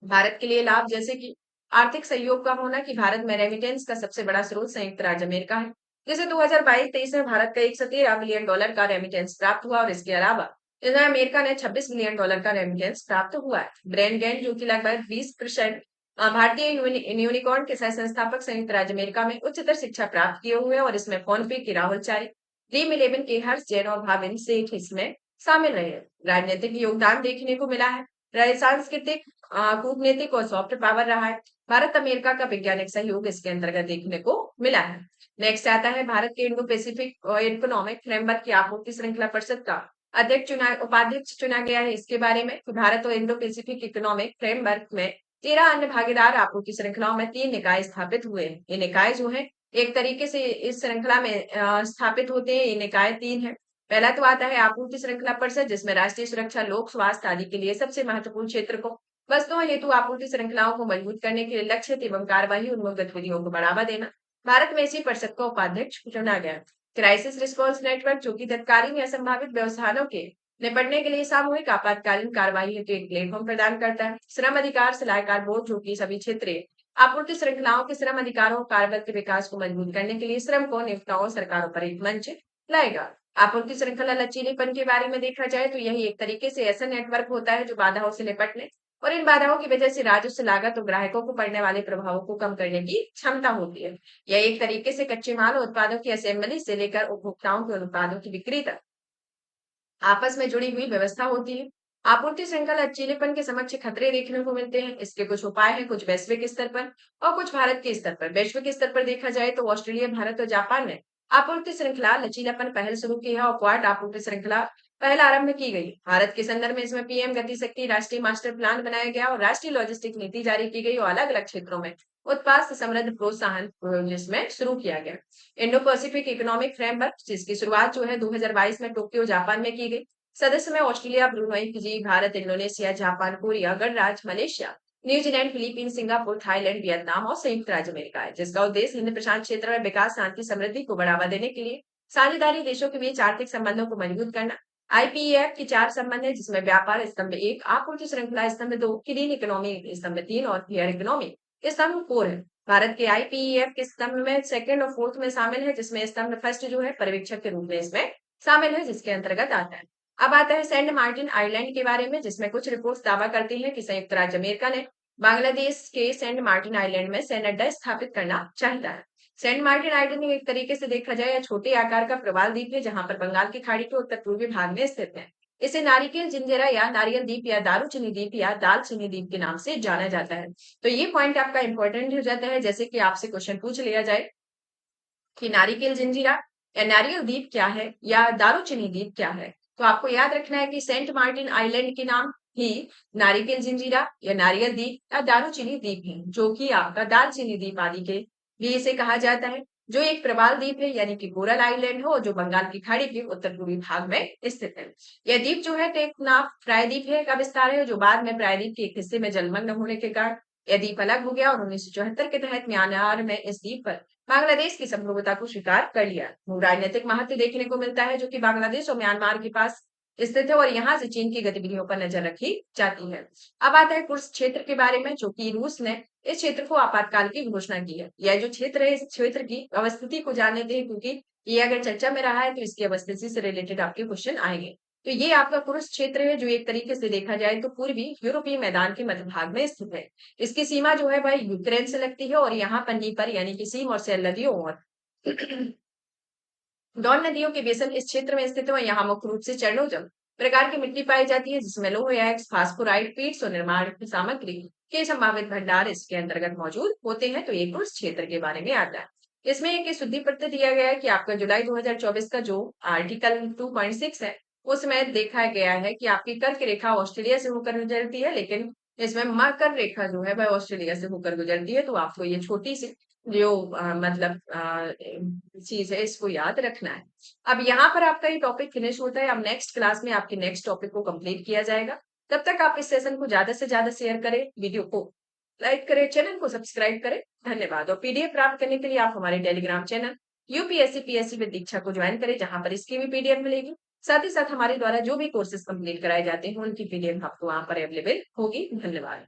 भारत के लिए लाभ, जैसे कि आर्थिक सहयोग का होना, कि भारत में रेमिटेंस का सबसे बड़ा स्रोत संयुक्त राज्य अमेरिका है, जैसे 2022-23 में भारत का $113 बिलियन का रेमिटेंस प्राप्त हुआ, और इसके अलावा इसमें अमेरिका ने $26 बिलियन का रेमिटेंस प्राप्त हुआ है। ब्रेन गेन जो कि लगभग 20% भारतीय यूनिकॉर्न के सह संस्थापक संयुक्त राज्य अमेरिका में उच्चतर शिक्षा प्राप्त किए हुए हैं, और इसमें फोन पे के राहुल चारी, ड्रीम 11 के हर्ष जैन और भाविन सेठ इसमें शामिल रहे हैं। राजनीतिक योगदान देखने को मिला है, सांस्कृतिक, कूटनीतिक और सॉफ्ट पावर रहा है। भारत अमेरिका का वैज्ञानिक सहयोग इसके अंतर्गत देखने को मिला है। नेक्स्ट आता है भारत के इंडो पैसिफिक इकोनॉमिक फ्रेमवर्क की आपूर्ति श्रृंखला परिषद का उपाध्यक्ष चुना गया है। इसके बारे में तो भारत और इंडो पैसिफिक इकोनॉमिक फ्रेमवर्क में 13 अन्य भागीदार आपूर्ति श्रृंखलाओं में 3 निकाय स्थापित हुए हैं। ये निकाय जो है एक तरीके से इस श्रृंखला में स्थापित होते हैं। ये निकाय 3 है। पहला तो आता है आपूर्ति श्रृंखला परिषद, जिसमें राष्ट्रीय सुरक्षा, लोक स्वास्थ्य आदि के लिए सबसे महत्वपूर्ण क्षेत्र को वस्तुओं हेतु आपूर्ति श्रृंखलाओं को मजबूत करने के लिए लक्षित एवं कार्यवाही उन्मुख गतिविधियों को बढ़ावा देना। भारत में इसी परिषद को उपाध्यक्ष चुना गया। क्राइसिस रिस्पॉन्स नेटवर्क जो कि तत्कालीन या संभावित व्यवधानों के निपटने के लिए सामूहिक आपातकालीन कार्रवाई हेतु एक प्लेटफॉर्म प्रदान करता है। श्रम अधिकार सलाहकार बोर्ड जो कि सभी क्षेत्रीय आपूर्ति श्रृंखलाओं के श्रम अधिकारों कार्यबल के विकास को मजबूत करने के लिए श्रम को नियोक्ताओं सरकारों पर एक मंच लाएगा। आपूर्ति श्रृंखला लचीलेपन के बारे में देखा जाए तो यही एक तरीके से ऐसा नेटवर्क होता है जो बाधाओं से निपटने और इन बाधाओं की वजह से राजस्व लागत और ग्राहकों को पड़ने वाले प्रभावों को कम करने की क्षमता होती है। यह एक तरीके से कच्चे माल और उत्पादों की असेंबली से लेकर उपभोक्ताओं के उत्पादों की बिक्री तक आपस में जुड़ी हुई व्यवस्था होती है। आपूर्ति श्रृंखला लचीलेपन के समक्ष खतरे देखने को मिलते हैं। इसके कुछ उपाय हैं, कुछ वैश्विक स्तर पर और कुछ भारत के स्तर पर। वैश्विक स्तर पर देखा जाए तो ऑस्ट्रेलिया, भारत और जापान ने आपूर्ति श्रृंखला लचीलापन पहल शुरू की है और क्वाड आपूर्ति श्रृंखला पहल आरंभ की गई। भारत के संदर्भ में इसमें पीएम गति शक्ति राष्ट्रीय मास्टर प्लान बनाया गया और राष्ट्रीय लॉजिस्टिक नीति जारी की गई और अलग अलग क्षेत्रों में उत्पाद समृद्ध प्रोत्साहन जिसमें शुरू किया गया। इंडो पैसिफिक इकोनॉमिक फ्रेमवर्क जिसकी शुरुआत जो है 2022 में टोक्यो जापान में की गई। सदस्य में Australia, Brunei, Fiji, Bharat, Indonesia, Japan, Korea, गणराज्य, Malaysia, New Zealand, Philippines, Singapore, Thailand, Vietnam और संयुक्त राज्य अमेरिका है, जिसका उद्देश्य हिंद प्रशांत क्षेत्र में विकास, शांति, समृद्धि को बढ़ावा देने के लिए साझेदारी देशों के बीच आर्थिक संबंधों को मजबूत करना। आईपीईएफ की 4 संबंध है, जिसमें व्यापार स्तंभ 1, आपूर्ति श्रृंखला स्तंभ 2, क्लीन इकोनॉमी स्तंभ 3 और फेयर इकोनॉमी स्तंभ 4 है। भारत के आईपीईएफ के स्तंभ में सेकंड और फोर्थ में शामिल है, जिसमें स्तंभ फर्स्ट जो है पर्यवेक्षक के रूप में इसमें शामिल है, जिसके अंतर्गत आता है। अब आता है सेंट मार्टिन आइलैंड के बारे में, जिसमें कुछ रिपोर्ट्स दावा करती हैं कि संयुक्त राज्य अमेरिका ने बांग्लादेश के सेंट मार्टिन आइलैंड में सैन्य अड्डा स्थापित करना चाहता है। सेंट मार्टिन आइलैंड एक तरीके से देखा जाए या छोटे आकार का प्रवाल द्वीप है, जहां पर बंगाल की खाड़ी के उत्तर पूर्वी भाग में स्थित है। इसे नारिकेल जिंजरा या नारियल द्वीप या दारूचीनी द्वीप या दालचीनी द्वीप के नाम से जाना जाता है। तो ये पॉइंट आपका इंपॉर्टेंट हो जाता है, जैसे कि आपसे क्वेश्चन पूछ लिया जाए कि नारिकेल जिंजीरा या नारियल द्वीप क्या है या दारूचीनी द्वीप क्या है, तो आपको याद रखना है कि सेंट मार्टिन आइलैंड के नाम ही नारिकेल जिंजीरा या नारियल द्वीप या दारूचीनी द्वीप है, जो कि आपका दालचीनी द्वीप आदि के भी इसे कहा जाता है, जो एक प्रवाल द्वीप है यानी कि कोरल आइलैंड हो, जो बंगाल की खाड़ी के उत्तर पूर्वी भाग में स्थित है। यह द्वीप जो है टेकनाफ प्रायद्वीप है का विस्तार है, जो बाद में प्रायद्वीप के एक हिस्से में जलमग्न होने के कारण यह द्वीप अलग हो गया और 1974 के तहत म्यांमार में इस द्वीप पर बांग्लादेश की संप्रभुता को स्वीकार कर लिया। राजनीतिक महत्व देखने को मिलता है, जो कि बांग्लादेश और म्यांमार के पास स्थित है और यहाँ से चीन की गतिविधियों पर नजर रखी जाती है। अब आता है कुर्स क्षेत्र के बारे में, जो कि रूस ने इस क्षेत्र को आपातकाल की घोषणा की है। यह जो क्षेत्र है, इस क्षेत्र की अवस्थिति को जानने दें, क्योंकि ये अगर चर्चा में रहा है तो इसकी अवस्थिति से रिलेटेड आपके क्वेश्चन आएंगे। तो ये आपका कुर्स क्षेत्र है, जो एक तरीके से देखा जाए तो पूर्वी यूरोपीय मैदान के मध्य भाग में स्थित है। इसकी सीमा जो है वह यूक्रेन से लगती है और यहाँ पर नीपर यानी कि सीम और सैल नदियों और डॉन नदियों के बेसन इस क्षेत्र में स्थित है और यहाँ मुख्य रूप से चरणोजम प्रकार की मिट्टी पाई जाती है, जिसमें लोह एक्स फास्फोराइट पीट्स और निर्माण की सामग्री के संभावित भंडार इसके अंतर्गत मौजूद होते हैं। तो ये कुछ क्षेत्र के बारे में आता है। इसमें एक शुद्धि पत्र दिया गया है कि आपका जुलाई 2024 का जो आर्टिकल 2.6 है, उसमें देखा गया है कि आपकी कर्क रेखा ऑस्ट्रेलिया से होकर गुजरती है, लेकिन इसमें मकर रेखा जो है वह ऑस्ट्रेलिया से होकर गुजरती है। तो आपको ये छोटी सी जो मतलब चीज है, इसको याद रखना है। अब यहाँ पर आपका ये टॉपिक फिनिश होता है। अब नेक्स्ट क्लास में आपके नेक्स्ट टॉपिक को कंप्लीट किया जाएगा। तब तक आप इस सेशन को ज्यादा से ज्यादा शेयर करें, वीडियो को लाइक करें, चैनल को सब्सक्राइब करें। धन्यवाद। और पीडीएफ प्राप्त करने के लिए आप हमारे Telegram channel UPSC PSC with Diksha को ज्वाइन करें, जहां पर इसकी भी पीडीएफ मिलेगी। साथ ही साथ हमारे द्वारा जो भी कोर्सेज कंप्लीट कराए जाते हैं, उनकी पीडीएफ आपको वहां पर अवेलेबल होगी। धन्यवाद।